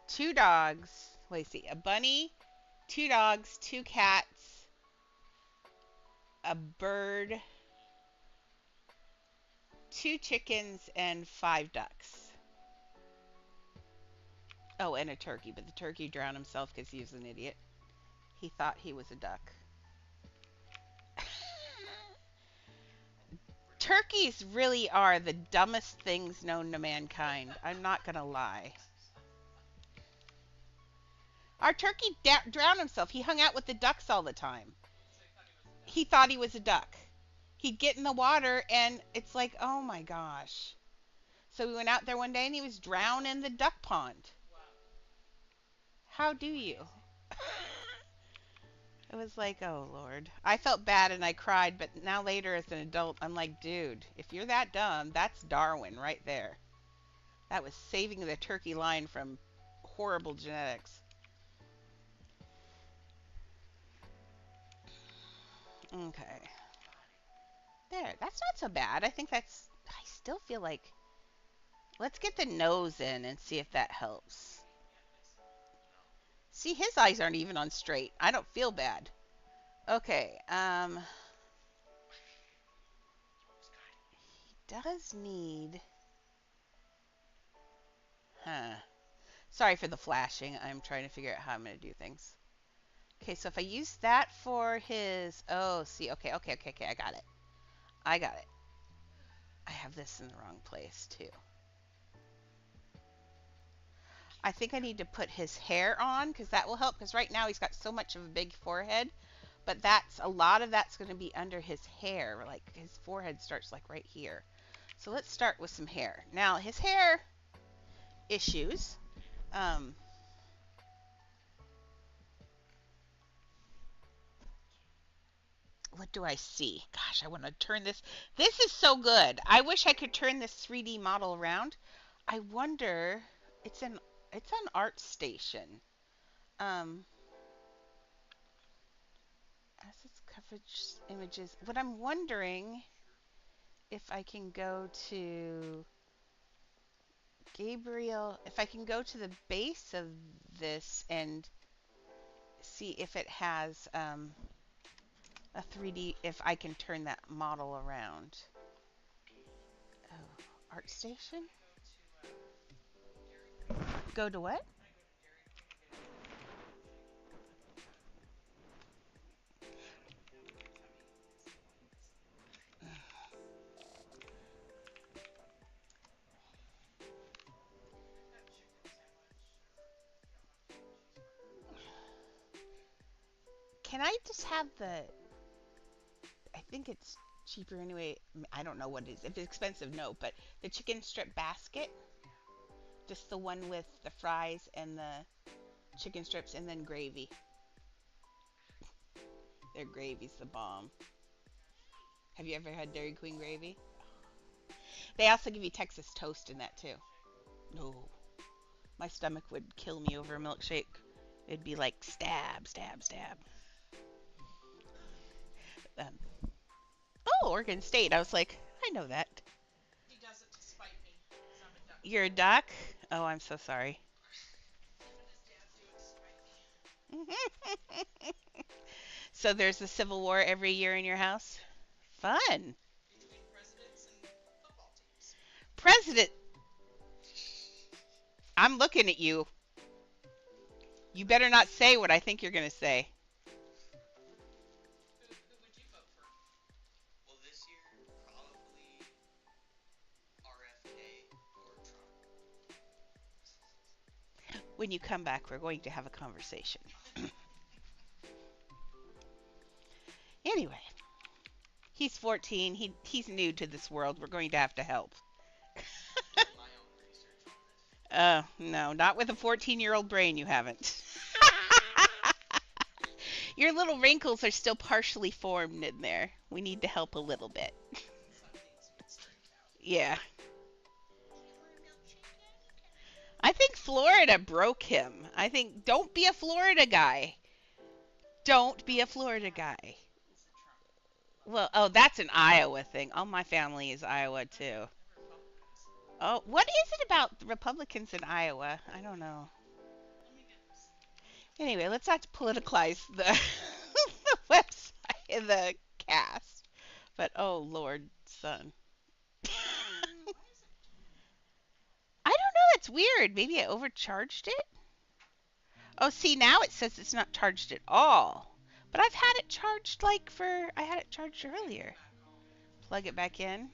2 dogs, a bunny, 2 dogs, 2 cats, a bird, 2 chickens, and 5 ducks. Oh, and a turkey, but the turkey drowned himself because he was an idiot. He thought he was a duck. Turkeys really are the dumbest things known to mankind. I'm not gonna lie. Our turkey drowned himself. He hung out with the ducks all the time. He thought he was a duck. He'd get in the water, and it's like, oh my gosh. So we went out there one day, and he was drowned in the duck pond. How do you? It was like, oh Lord. I felt bad and I cried, but now later as an adult, I'm like, dude, if you're that dumb, that's Darwin right there. That was saving the turkey line from horrible genetics. Okay. There, that's not so bad. I think that's, I still feel like, let's get the nose in and see if that helps. See, his eyes aren't even on straight. I don't feel bad. Okay, he does need, huh. Sorry for the flashing. I'm trying to figure out how I'm going to do things. Okay, so if I use that for his... Oh, see. Okay, okay, okay, okay. I got it. I got it. I have this in the wrong place, too. I think I need to put his hair on because that will help. Because right now he's got so much of a big forehead. But that's a lot of that's going to be under his hair. Like his forehead starts like right here. So let's start with some hair. Now his hair issues. Um, what do I see? Gosh, I want to turn this. This is so good. I wish I could turn this 3D model around. I wonder. It's an ArtStation. Um, assets, coverage, images. What I'm wondering if I can go to Gabriel, if I can go to the base of this and see if it has a 3D, if I can turn that model around. Oh, ArtStation? Go to what? Can I just have the, I think it's cheaper anyway. I don't know what it is. If it's expensive, no, but the chicken strip basket, just the one with the fries and the chicken strips and then gravy. Their gravy's the bomb. Have you ever had Dairy Queen gravy? They also give you Texas toast in that too. No. My stomach would kill me over a milkshake. It'd be like stab, stab, stab. Um, oh, Oregon State. I was like, I know that. He does it to spite me, 'cause I'm a duck. You're a duck? Oh, I'm so sorry. Him and his dad do it to spite me. So there's a Civil War every year in your house? Fun. Between presidents and football teams. President, I'm looking at you. You better not say what I think you're going to say. Who would you vote for? Well, this year, probably RFK or Trump. When you come back, we're going to have a conversation. Anyway, he's 14. He's new to this world. We're going to have to help. My own research on this. No, not with a 14-year-old brain, you haven't. Your little wrinkles are still partially formed in there. We need to help a little bit. Some things get straightened out. Yeah. I think Florida broke him. I think don't be a Florida guy. Don't be a Florida guy. It's the Trump. Well, oh, that's an Iowa thing. All my family is Iowa too. The Republicans. Oh, what is it about the Republicans in Iowa? I don't know. Let me get this. Anyway, let's not politicize the, the website, the cast. But oh Lord, son. Why is it? I don't know. It's weird. Maybe I overcharged it. Oh, see, now it says it's not charged at all. But I've had it charged I had it charged earlier. Plug it back in.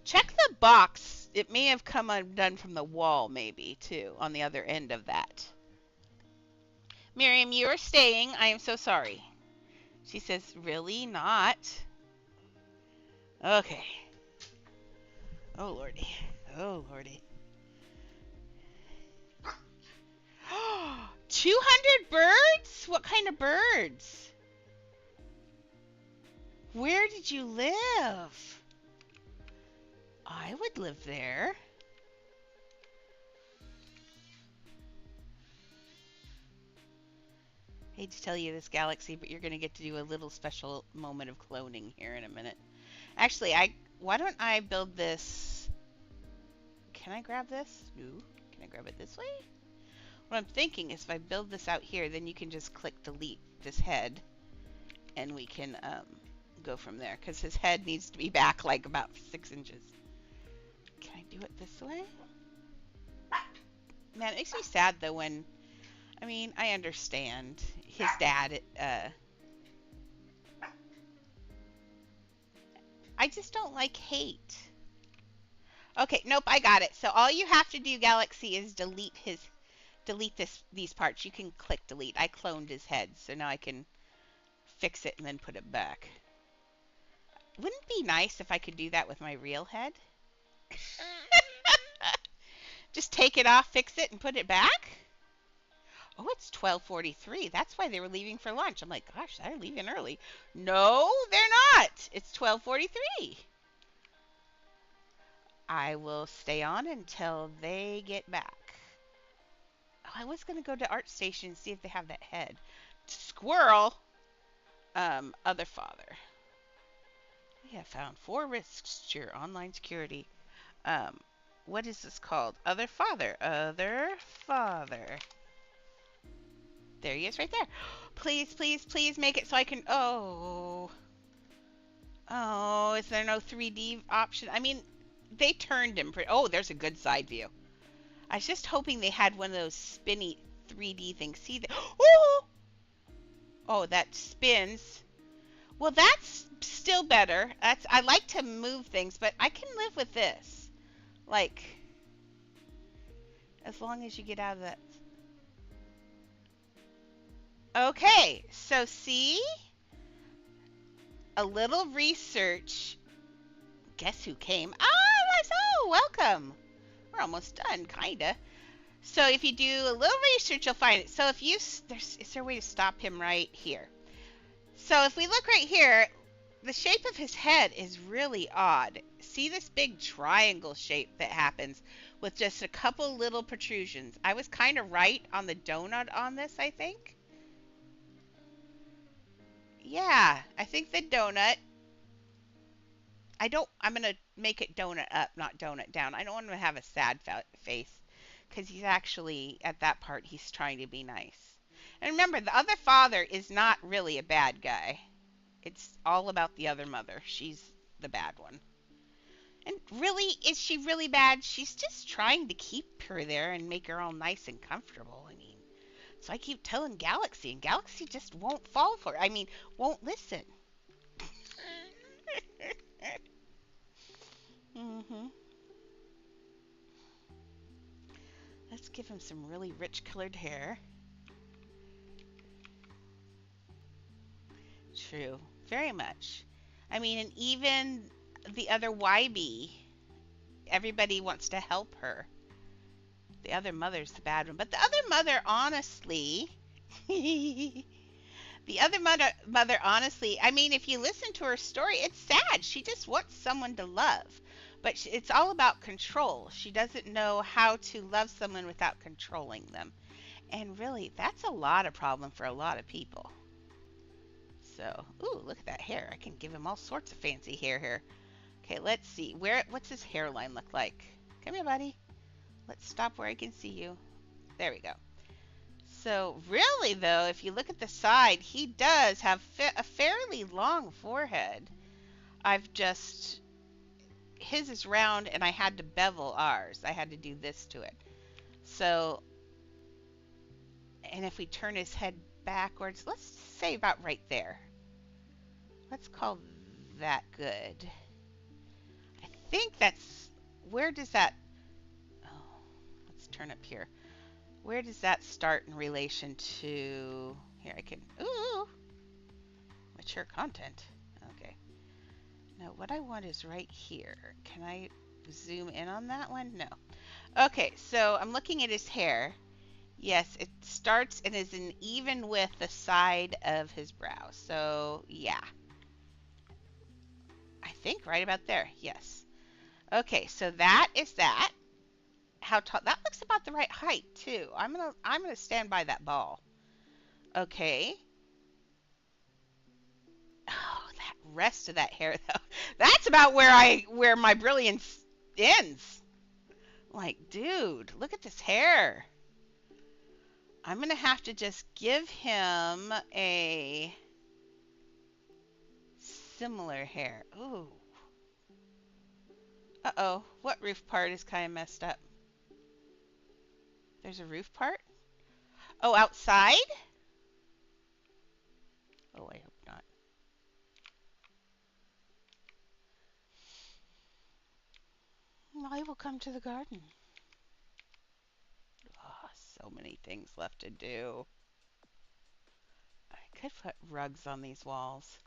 Check the box. It may have come undone from the wall, maybe, too, on the other end of that. Miriam, you are staying. I am so sorry. She says, really? Not? Okay. Oh, Lordy. Oh, Lordy. 200 birds? What kind of birds? Where did you live? I would live there. Hate to tell you this, Galaxy, but you're going to get to do a little special moment of cloning here in a minute. Actually, why don't I build this? Can I grab this? No. Can I grab it this way? What I'm thinking is if I build this out here, then you can just click delete this head, and we can go from there, because his head needs to be back like about 6 inches. Can I do it this way? Man, it makes me sad though when, I mean, I understand his dad, I just don't like hate. Okay, nope, I got it. So all you have to do, Galaxy, is delete these parts. You can click delete. I cloned his head, so now I can fix it and then put it back. Wouldn't it be nice if I could do that with my real head? Just take it off, fix it, and put it back? Oh, it's 12:43. That's why they were leaving for lunch. I'm like, gosh, they're leaving early. No, they're not. It's 12:43. I will stay on until they get back. Oh, I was going to go to Art Station and see if they have that head. Squirrel. Other father. We have found 4 risks to your online security. Um, what is this called? Other father. Other father. There he is right there. Please, please, please make it so I can... Oh. Oh, is there no 3D option? I mean, they turned him pretty... Oh, there's a good side view. I was just hoping they had one of those spinny 3D things. See that? Oh! Oh, that spins. Well, that's still better. I like to move things, but I can live with this. Like, as long as you get out of that. Okay, so see? A little research. Guess who came? Ah, so welcome. We're almost done, kinda. So if you do a little research, you'll find it. So if you, is there a way to stop him right here? So if we look right here, the shape of his head is really odd. See this big triangle shape that happens with just a couple little protrusions. I was kind of right on the donut on this, I think. Yeah, I think the donut. I'm going to make it donut up, not donut down. I don't want him to have a sad face because he's actually, at that part, he's trying to be nice. And remember, the other father is not really a bad guy. It's all about the other mother. She's the bad one. And really, is she really bad? She's just trying to keep her there and make her all nice and comfortable. I mean, so I keep telling Galaxy, and Galaxy just won't fall for it. I mean, won't listen. Mm-hmm. Let's give him some really rich colored hair. True. Very much. I mean, and even the other YB, everybody wants to help her. The other mother's the bad one. But the other mother, honestly, the other mother, honestly, I mean, if you listen to her story, it's sad. She just wants someone to love. But it's all about control. She doesn't know how to love someone without controlling them. And really, that's a lot of problem for a lot of people. So, ooh, look at that hair. I can give him all sorts of fancy hair here. Okay, let's see. What's his hairline look like? Come here, buddy. Let's stop where I can see you. There we go. So, really, though, if you look at the side, he does have a fairly long forehead. His is round, and I had to bevel ours. I had to do this to it. So, and if we turn his head backwards, let's say about right there. Let's call that good. I think that's, where does that, oh, let's turn up here. Where does that start in relation to, here I can, ooh, mature content. Okay. Now what I want is right here. Can I zoom in on that one? No. Okay, so I'm looking at his hair. Yes, it starts and is in even with the side of his brow. So, yeah. I think right about there. Yes. Okay, so that is that. How tall? That looks about the right height too. I'm gonna stand by that ball. Okay. Oh, that rest of that hair though. That's about where my brilliance ends. Like, dude, look at this hair. I'm gonna have to just give him a similar hair. Ooh. Uh-oh. What roof part is kind of messed up? There's a roof part? Oh, outside? Oh, I hope not. I will come to the garden. Oh, so many things left to do. I could put rugs on these walls.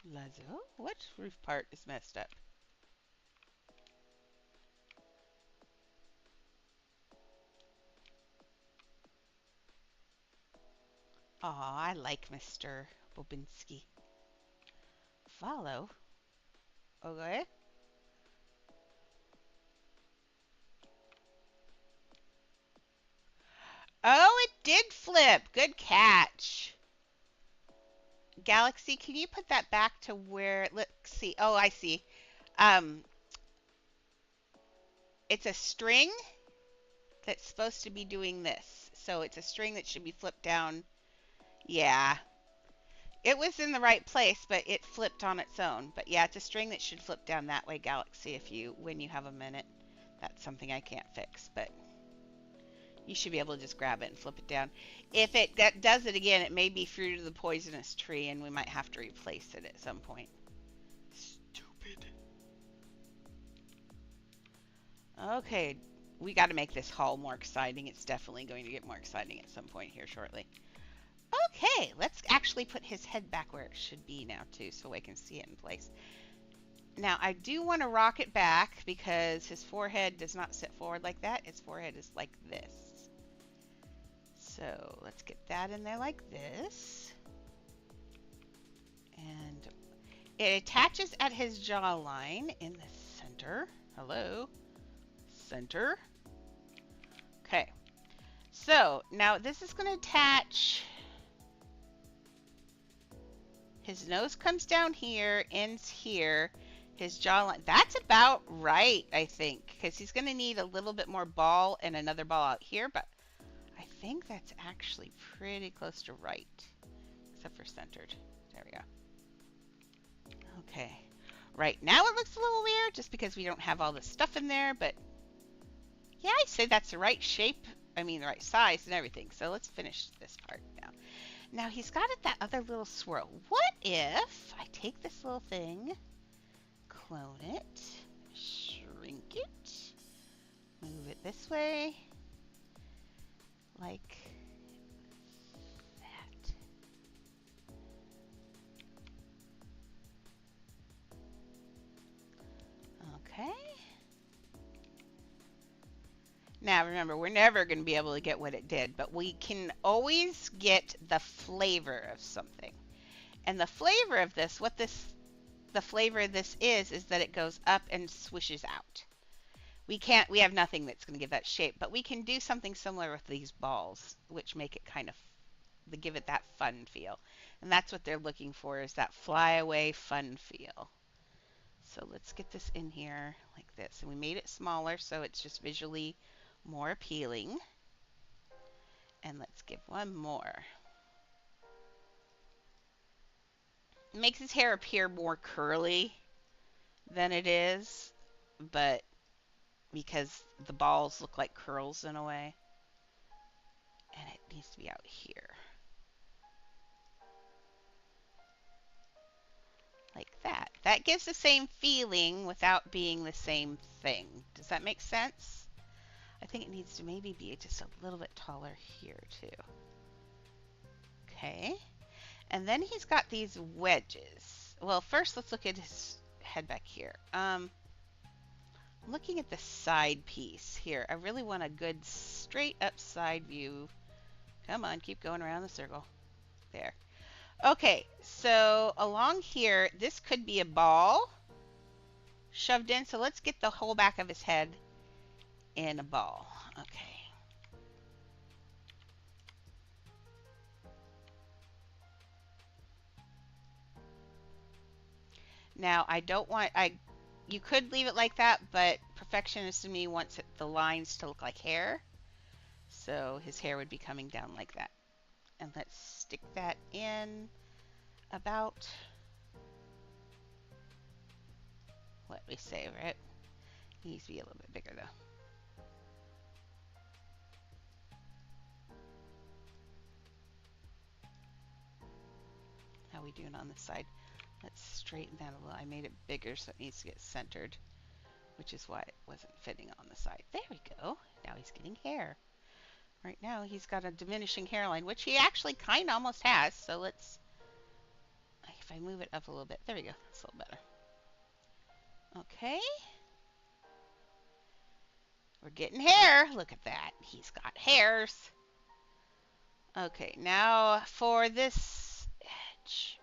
Lazo? What roof part is messed up? Aw, I like Mr. Bobinski. Follow? Okay. Oh, it did flip. Good catch. Galaxy, can you put that back to where, let's see. Oh, I see. Um, it's a string that's supposed to be doing this. So it's a string that should be flipped down. Yeah. It was in the right place, but it flipped on its own. But yeah, it's a string that should flip down that way, Galaxy, when you have a minute. That's something I can't fix, but you should be able to just grab it and flip it down. If it does it again, it may be fruit of the poisonous tree, and we might have to replace it at some point. Stupid. Okay, we got to make this hall more exciting. It's definitely going to get more exciting at some point here shortly. Okay, let's actually put his head back where it should be now, too, so I can see it in place. Now, I do want to rock it back because his forehead does not sit forward like that. His forehead is like this. So let's get that in there like this. And it attaches at his jawline in the center. Hello? Center. Okay. So now this is going to attach. His nose comes down here, ends here. His jawline. That's about right, I think, because he's going to need a little bit more ball and another ball out here, but I think that's actually pretty close to right, except for centered. There we go. Okay. Right now it looks a little weird just because we don't have all this stuff in there, but yeah, I say that's the right shape. I mean, the right size and everything. So let's finish this part now. Now he's got it that other little swirl. What if I take this little thing, clone it, shrink it, move it this way, like that. Okay. Now remember, we're never going to be able to get what it did, but we can always get the flavor of something. And the flavor of this, the flavor of this is that it goes up and swishes out. We have nothing that's going to give that shape, but we can do something similar with these balls, which make it kind of, they give it that fun feel. And that's what they're looking for, is that flyaway fun feel. So let's get this in here like this. And we made it smaller so it's just visually more appealing. And let's give one more. It makes his hair appear more curly than it is, but because the balls look like curls in a way. And it needs to be out here. Like that. That gives the same feeling without being the same thing. Does that make sense? I think it needs to maybe be just a little bit taller here too. Okay. And then he's got these wedges. Well, first let's look at his head back here. Looking at the side piece here, I really want a good straight up side view. Come on, keep going around the circle. There. Okay, so along here, this could be a ball shoved in. So let's get the whole back of his head in a ball. Okay. Now, I don't want, you could leave it like that, but perfectionist to me wants the lines to look like hair. So his hair would be coming down like that. And let's stick that in about what we say, right? It needs to be a little bit bigger though. we doing on this side? Let's straighten that a little. I made it bigger so it needs to get centered, which is why it wasn't fitting on the side. There we go. Now he's getting hair. Right now he's got a diminishing hairline, which he actually kind of almost has. So let's, if I move it up a little bit, there we go. That's a little better. Okay. We're getting hair. Look at that. He's got hairs. Okay, now for this edge.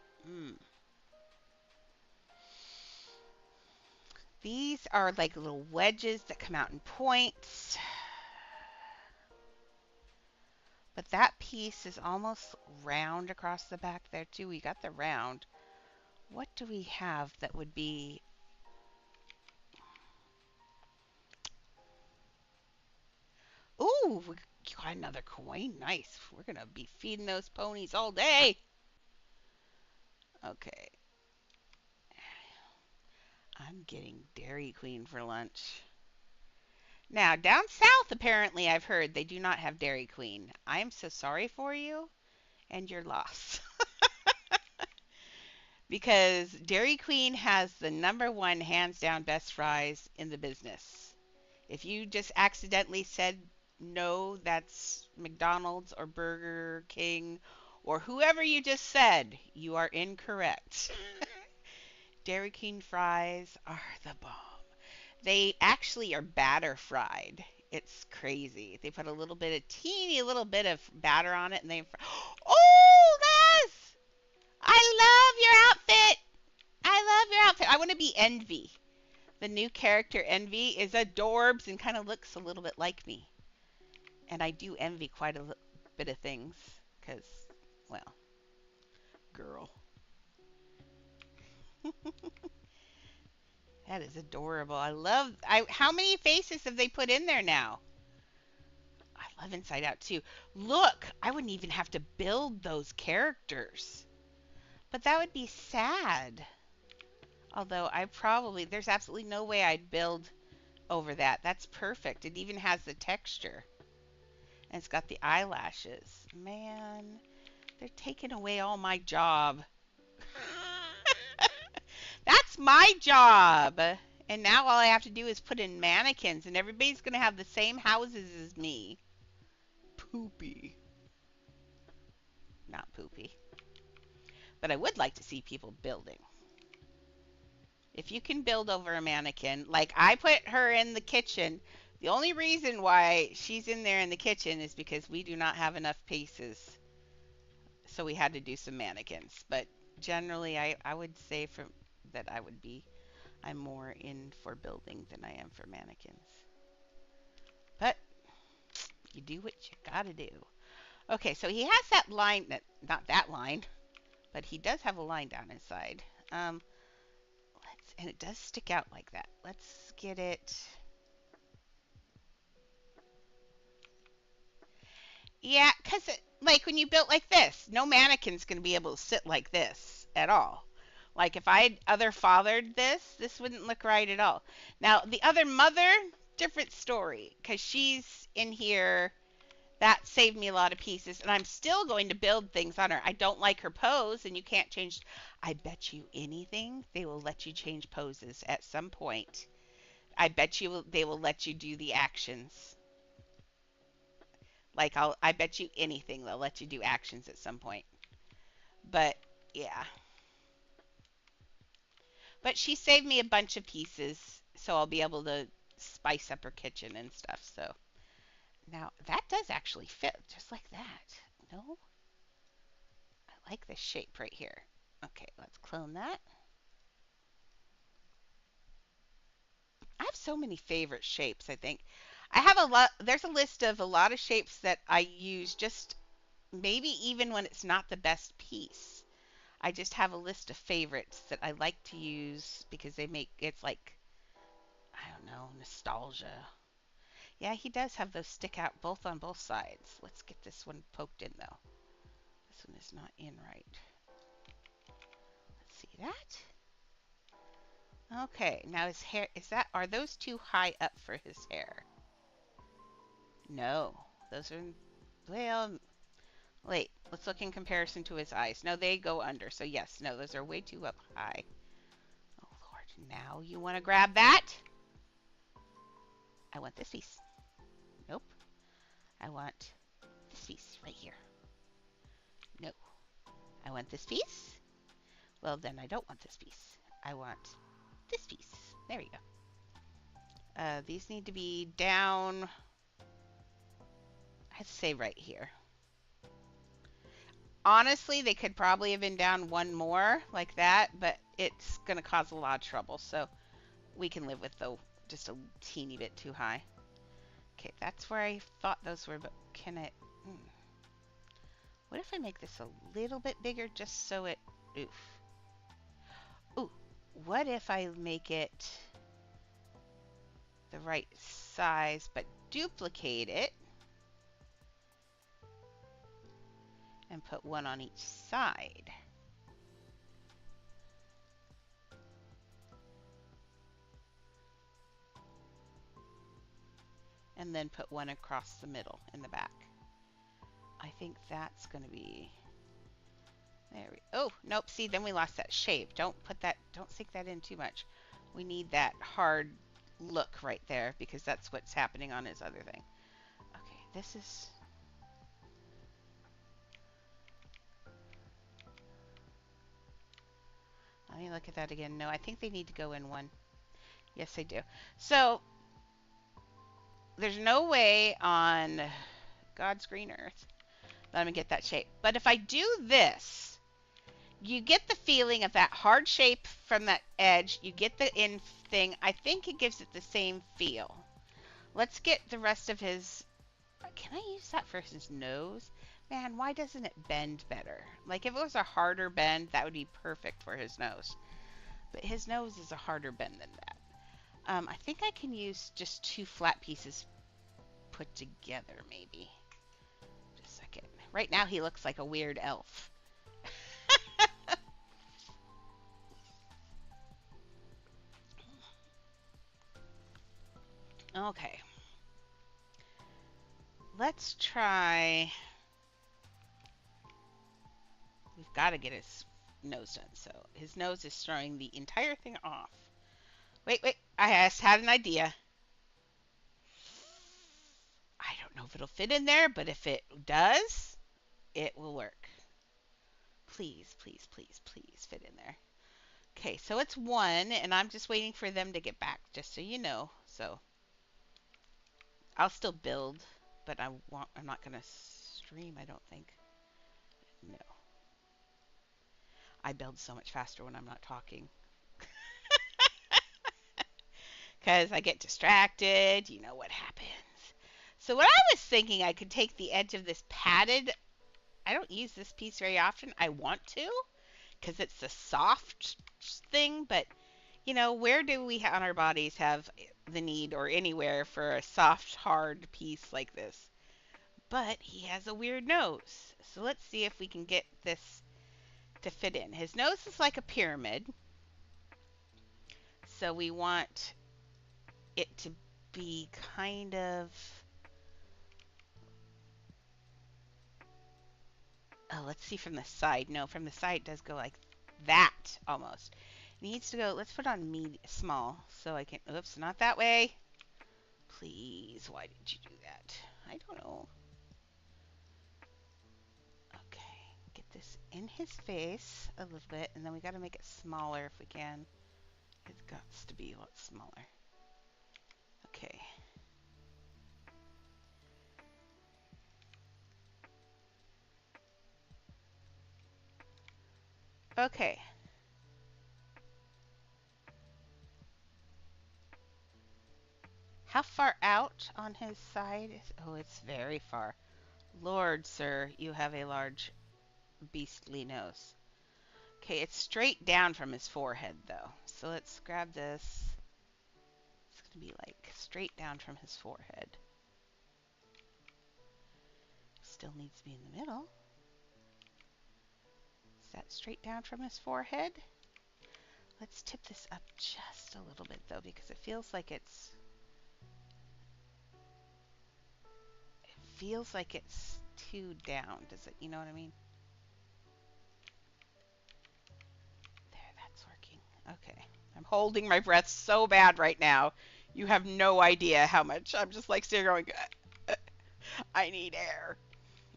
These are like little wedges that come out in points. But that piece is almost round across the back there too. We got the round. What do we have that would be... Ooh, we got another coin. Nice. We're going to be feeding those ponies all day. Okay. I'm getting Dairy Queen for lunch. Now, down south, apparently, I've heard they do not have Dairy Queen. I'm so sorry for you and your loss. Because Dairy Queen has the #1 hands down best fries in the business. If you just accidentally said no, that's McDonald's or Burger King or whoever you just said, you are incorrect. Dairy Queen fries are the bomb. They actually are batter fried. It's crazy. They put a little bit of teeny little bit of batter on it and they Oh, Liz! I love your outfit. I love your outfit. I want to be Envy. The new character Envy is adorbs and kind of looks a little bit like me. And I do envy quite a bit of things because, well, girl. That is adorable. How many faces have they put in there now? I love Inside Out too. Look, I wouldn't even have to build those characters. But that would be sad. Although there's absolutely no way I'd build over that. That's perfect. It even has the texture. And it's got the eyelashes. Man, they're taking away all my job. That's my job. And now all I have to do is put in mannequins and everybody's going to have the same houses as me. Poopy. Not poopy. But I would like to see people building. If you can build over a mannequin, like I put her in the kitchen. The only reason why she's in there in the kitchen is because we do not have enough pieces. So we had to do some mannequins. But generally, I would say that I'm more in for building than I am for mannequins. But you do what you gotta do. Okay, so he has that line, not that line, but he does have a line down his side. And it does stick out like that. Let's get it. Yeah, because like when you built like this, no mannequin's going to be able to sit like this at all. Like if I had other fathered this wouldn't look right at all. Now, the other mother, different story, because she's in here. That saved me a lot of pieces, and I'm still going to build things on her. I don't like her pose, and you can't change. I bet you anything they will let you change poses at some point. I bet you they will let you do the actions. Like I bet you anything they'll let you do actions at some point. But yeah. But she saved me a bunch of pieces, so I'll be able to spice up her kitchen and stuff. So now that does actually fit just like that. No? I like this shape right here. Okay, let's clone that. I have so many favorite shapes, I think. I have a lot, there's a list of a lot of shapes that I use just maybe even when it's not the best piece. I just have a list of favorites that I like to use because they make it's like, I don't know, nostalgia. Yeah, he does have those stick out both on both sides. Let's get this one poked in though. This one is not in right. Let's see that. Okay, now his hair, are those too high up for his hair? No, those are, well, Wait, let's look in comparison to his eyes. No, they go under. So yes, no, those are way too up high. Oh Lord, now you want to grab that? I want this piece. Nope. I want this piece right here. No. I want this piece. Well, then I don't want this piece. I want this piece. There we go. These need to be down, I'd say right here. Honestly, they could probably have been down one more like that, but it's going to cause a lot of trouble. So we can live with though just a teeny bit too high. Okay, that's where I thought those were, but can it... What if I make this a little bit bigger just so it... Oof. Ooh, what if I make it the right size, but duplicate it and put one on each side? And then put one across the middle in the back. I think that's going to be... There we... Oh, nope. See, then we lost that shape. Don't sink that in too much. We need that hard look right there because that's what's happening on his other thing. Okay, this is... Let me look at that again. No, I think they need to go in one. Yes, they do. So, there's no way on God's green earth that I'm going to get that shape. But if I do this, you get the feeling of that hard shape from that edge. You get the in thing. I think it gives it the same feel. Let's get the rest of his... Can I use that for his nose? Man, why doesn't it bend better? Like, if it was a harder bend, that would be perfect for his nose. But his nose is a harder bend than that. I think I can use just two flat pieces put together, maybe. Just a second. Right now, he looks like a weird elf. Okay. Let's try... We've got to get his nose done. So his nose is throwing the entire thing off. Wait. I just had an idea. I don't know if it'll fit in there, but if it does, it will work. Please, please, please, please fit in there. Okay, so it's one, and I'm just waiting for them to get back, just so you know. So I'll still build, but I'm not going to stream, I don't think. No. I build so much faster when I'm not talking. Because I get distracted. You know what happens. So what I was thinking, I could take the edge of this padded... I don't use this piece very often. I want to, because it's a soft thing, but, you know, where do we on our bodies have the need, or anywhere, for a soft, hard piece like this? But he has a weird nose. So let's see if we can get this to fit in. His nose is like a pyramid. So we want it to be kind of... Oh, let's see from the side. No, from the side it does go like that, almost. It needs to go... Let's put on small, so I can... Oops, not that way. Please, why did you do that? I don't know. Okay, get this in his face a little bit, and then we got to make it smaller if we can. It's got to be a lot smaller. Okay. Okay. How far out on his side is... Oh, it's very far. Lord, sir, you have a large beastly nose. Okay, it's straight down from his forehead, though. So let's grab this. It's going to be like straight down from his forehead. Still needs to be in the middle. Is that straight down from his forehead? Let's tip this up just a little bit, though, because it feels like it's feels like it's too down. Does it? You know what I mean? There, that's working. Okay. I'm holding my breath so bad right now. You have no idea how much. I'm just like sitting going, I need air.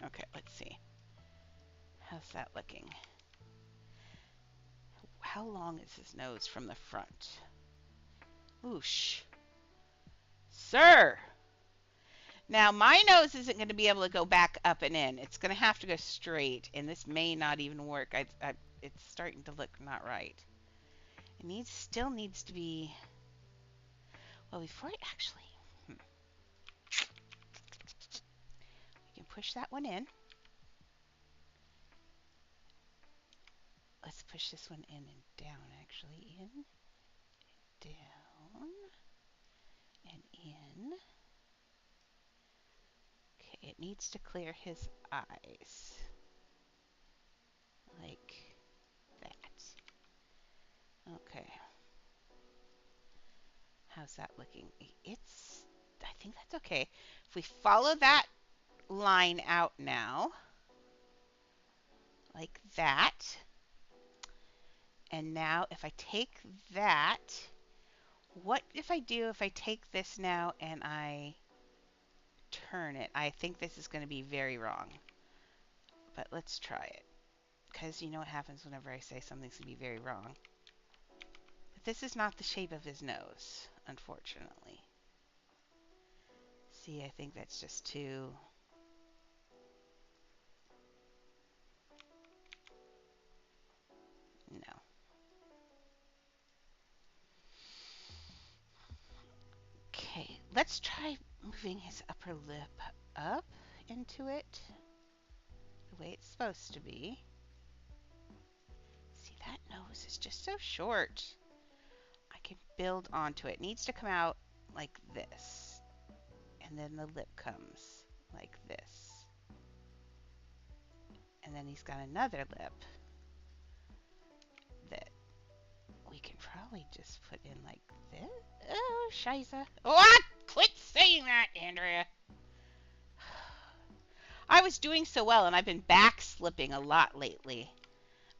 Okay, let's see. How's that looking? How long is his nose from the front? Whoosh. Sir! Now, my nose isn't going to be able to go back up and in. It's going to have to go straight, and this may not even work. It's starting to look not right. It still needs to be... Well, before it actually... We can push that one in. Let's push this one in and down, actually. In, down, and in. Okay, it needs to clear his eyes. Like that. Okay. How's that looking? I think that's okay. If we follow that line out now, like that, and now if I take that, what if I take this now and I turn it? I think this is going to be very wrong, but let's try it, because you know what happens whenever I say something's going to be very wrong. But this is not the shape of his nose, unfortunately. See, I think that's just too... No. Okay, let's try moving his upper lip up into it the way it's supposed to be. See, that nose is just so short. I can build onto it. It needs to come out like this. And then the lip comes like this. And then he's got another lip that we can probably just put in like this. Oh, shiza. What? Quit saying that, Andrea. I was doing so well, and I've been back slipping a lot lately.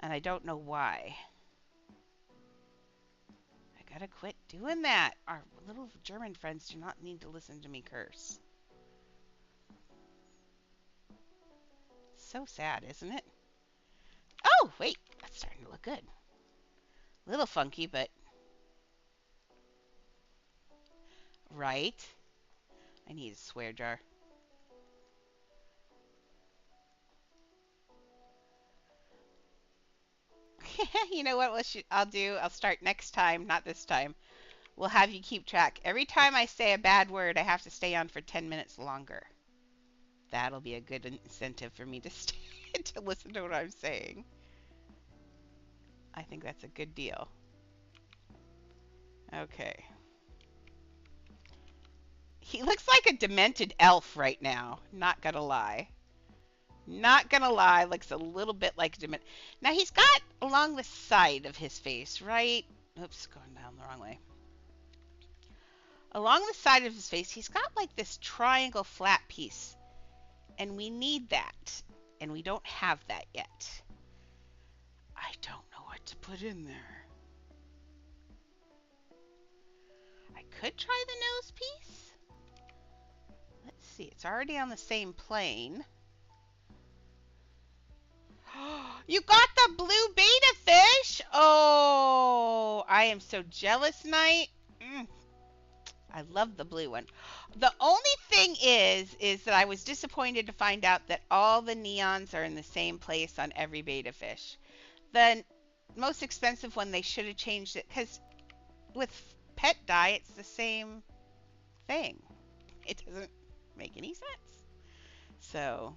And I don't know why. I gotta quit doing that. Our little German friends do not need to listen to me curse. So sad, isn't it? Oh, wait. That's starting to look good. A little funky, but... Right. I need a swear jar. You know what I'll do? I'll start next time, not this time. We'll have you keep track. Every time I say a bad word, I have to stay on for 10 minutes longer. That'll be a good incentive for me to stay to listen to what I'm saying. I think that's a good deal. Okay. He looks like a demented elf right now. Not gonna lie. Not gonna lie, looks a little bit like dement. Now he's got along the side of his face, right? Oops, going down the wrong way. Along the side of his face, he's got like this triangle flat piece. And we need that. And we don't have that yet. I don't know what to put in there. I could try the nose piece. Let's see, it's already on the same plane. You got the blue beta fish? Oh, I am so jealous, Knight. I love the blue one. The only thing is that I was disappointed to find out that all the neons are in the same place on every beta fish. The most expensive one, they should have changed it, because with pet dye, it's the same thing. It doesn't make any sense. So,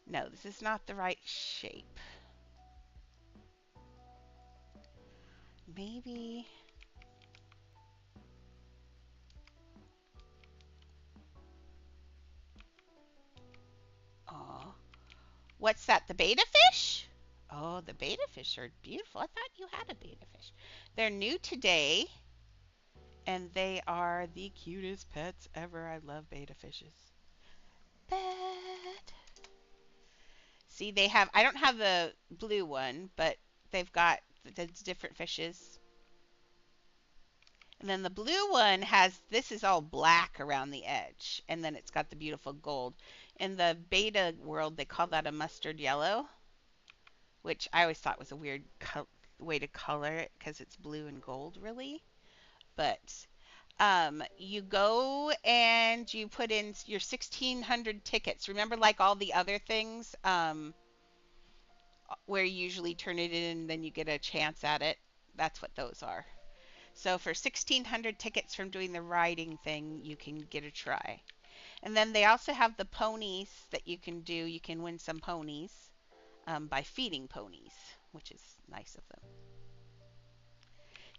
no, this is not the right shape. Maybe... Oh, what's that? The beta fish? Oh, the beta fish are beautiful. I thought you had a beta fish. They're new today, and they are the cutest pets ever. I love beta fishes. Beta See, they have, I don't have the blue one, but they've got the different fishes. And then the blue one has, this is all black around the edge. And then it's got the beautiful gold. In the beta world, they call that a mustard yellow, which I always thought was a weird way to color it because it's blue and gold, really. But you go and you put in your 1600 tickets. Remember, like all the other things, where you usually turn it in and then you get a chance at it? That's what those are. So for 1600 tickets from doing the riding thing, you can get a try. And then they also have the ponies that you can do. You can win some ponies by feeding ponies, which is nice of them.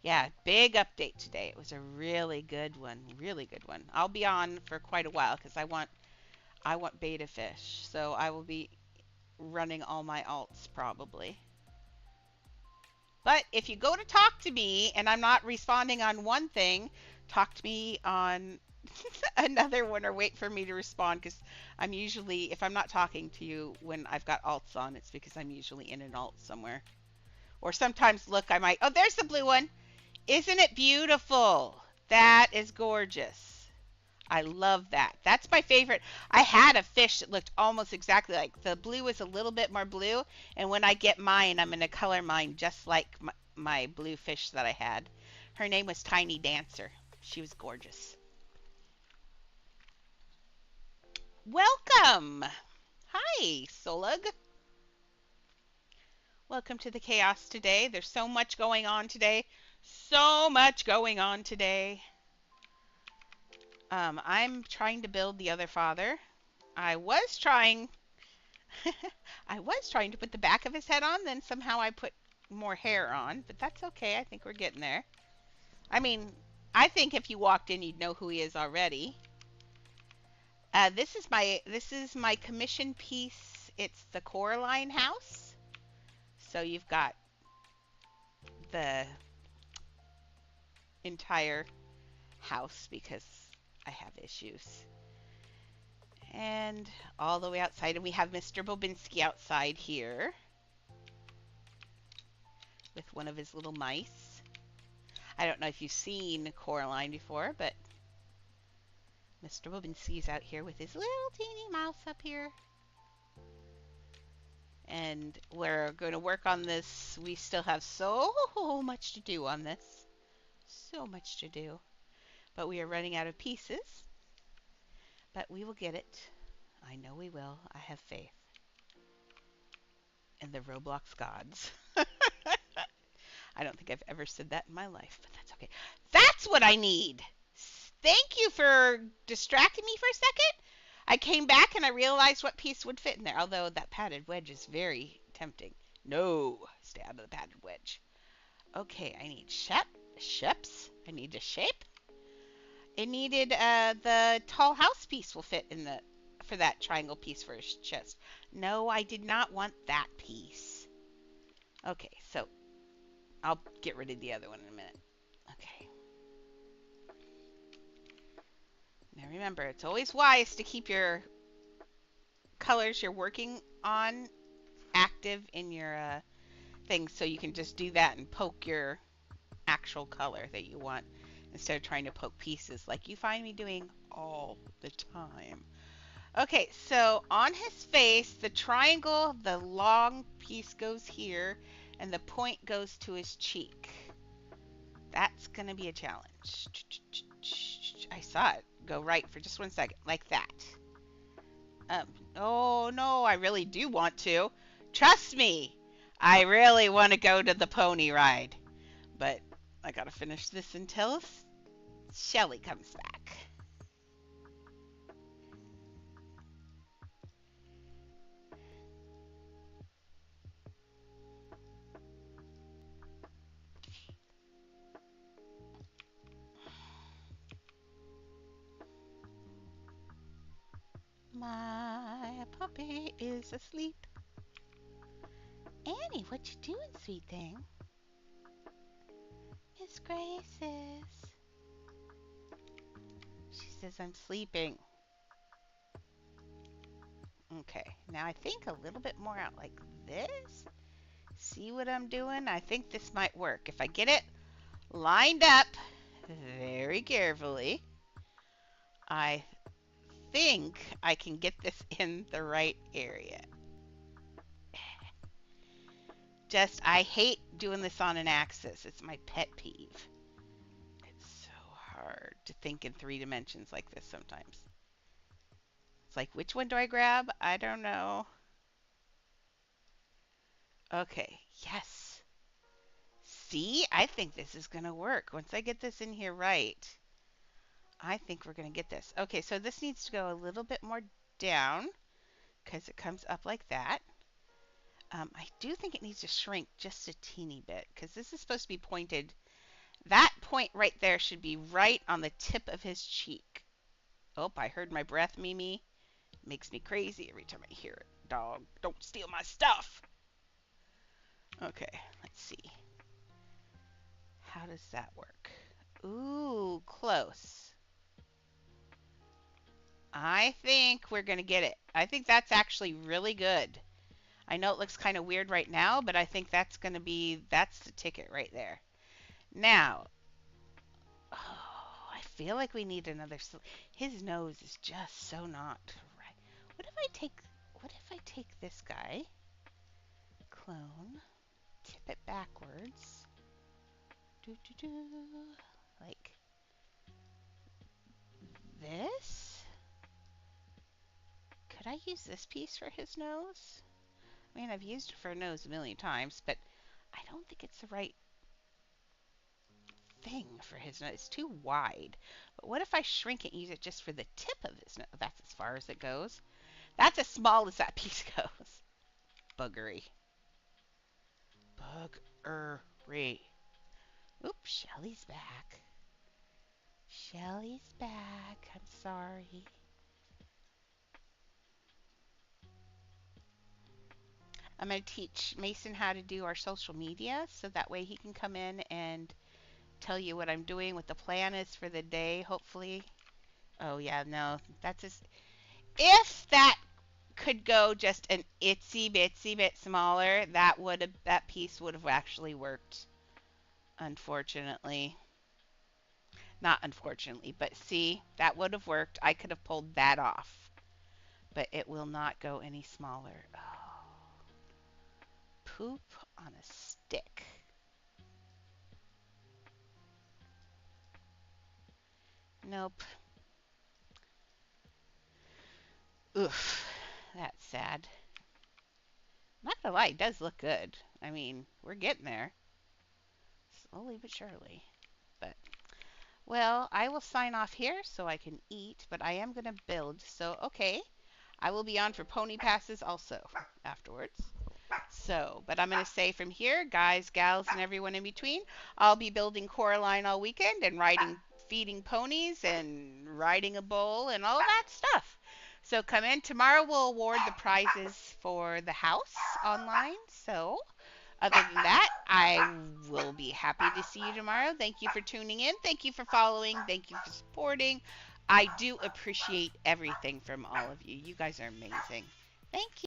Yeah, big update today. It was a really good one, really good one. I'll be on for quite a while because I want beta fish, so I will be running all my alts probably. But if you go to talk to me and I'm not responding on one thing, talk to me on another one or wait for me to respond because I'm usually, if I'm not talking to you when I've got alts on, it's because I'm usually in an alt somewhere. Or sometimes, look, I might, oh, there's the blue one. Isn't it beautiful? That is gorgeous. I love that. That's my favorite. I had a fish that looked almost exactly like the blue is a little bit more blue, and when I get mine, I'm going to color mine just like my blue fish that I had. Her name was Tiny Dancer. She was gorgeous. Welcome. Hi, Solug. Welcome to the chaos today. There's so much going on today. So much going on today. I'm trying to build the other father. I was trying I was trying to put the back of his head on, then somehow I put more hair on, but that's okay. I think we're getting there. I mean, I think if you walked in, you'd know who he is already. This is my commission piece. It's the Coraline house. So you've got the entire house because I have issues. And all the way outside, and we have Mr. Bobinski outside here with one of his little mice. I don't know if you've seen Coraline before, but Mr. Bobinski's out here with his little teeny mouse up here. And we're going to work on this. We still have so much to do on this. So much to do. But we are running out of pieces. But we will get it. I know we will. I have faith in the Roblox gods. I don't think I've ever said that in my life, but that's okay. That's what I need. Thank you for distracting me for a second. I came back and I realized what piece would fit in there, although that padded wedge is very tempting. No, stay out of the padded wedge. Okay, I need ships. I need a shape. It needed the tall house piece will fit in the for that triangle piece for his chest. No, I did not want that piece. Okay, so I'll get rid of the other one in a minute. Okay. Now remember, it's always wise to keep your colors you're working on active in your thing so you can just do that and poke your actual color that you want instead of trying to poke pieces like you find me doing all the time. Okay, so on his face, the triangle, the long piece goes here, and the point goes to his cheek. That's going to be a challenge. I saw it go right for just 1 second, like that. Oh no, I really do want to. Trust me, I really want to go to the pony ride. But I gotta finish this until Shelly comes back. My puppy is asleep. Annie, what you doing, sweet thing? Miss Graces. She says I'm sleeping. Okay, now I think a little bit more out like this. See what I'm doing? I think this might work. If I get it lined up very carefully, I think I can get this in the right area. Just, I hate doing this on an axis. It's my pet peeve. It's so hard to think in 3 dimensions like this sometimes. It's like, which one do I grab? I don't know. Okay, yes. See, I think this is going to work. Once I get this in here right, I think we're going to get this. Okay, so this needs to go a little bit more down because it comes up like that. I do think it needs to shrink just a teeny bit because this is supposed to be pointed. That point right there should be right on the tip of his cheek. Oh, I heard my breath, Mimi. Makes me crazy every time I hear it. Dog, don't steal my stuff. Okay, let's see. How does that work? Ooh, close. I think we're going to get it. I think that's actually really good. I know it looks kind of weird right now, but I think that's going to be, that's the ticket right there. Now, oh, I feel like we need another, his nose is just so not right. What if I take this guy, clone, tip it backwards, like this? Could I use this piece for his nose? I mean, I've used it for a nose a million times, but I don't think it's the right thing for his nose. It's too wide. But what if I shrink it and use it just for the tip of his nose? That's as far as it goes. That's as small as that piece goes. Buggery. Buggery. Oops, Shelly's back. Shelly's back. I'm sorry. I'm going to teach Mason how to do our social media so that way he can come in and tell you what I'm doing, what the plan is for the day, hopefully. Oh, yeah, no, that's just, if that could go just an itsy bitsy bit smaller, that piece would have actually worked. Unfortunately. Not unfortunately, but see, that would have worked. I could have pulled that off. But it will not go any smaller. Oh. Poop on a stick. Nope. Oof. That's sad. Not gonna lie, it does look good. I mean, we're getting there. Slowly but surely. But, well, I will sign off here so I can eat, but I am going to build. So, okay, I will be on for pony passes also afterwards. So, but I'm going to say from here, guys, gals, and everyone in between, I'll be building Coraline all weekend and feeding ponies and riding a bull and all that stuff. So come in. Tomorrow we'll award the prizes for the house online. So other than that, I will be happy to see you tomorrow. Thank you for tuning in. Thank you for following. Thank you for supporting. I do appreciate everything from all of you. You guys are amazing. Thank you.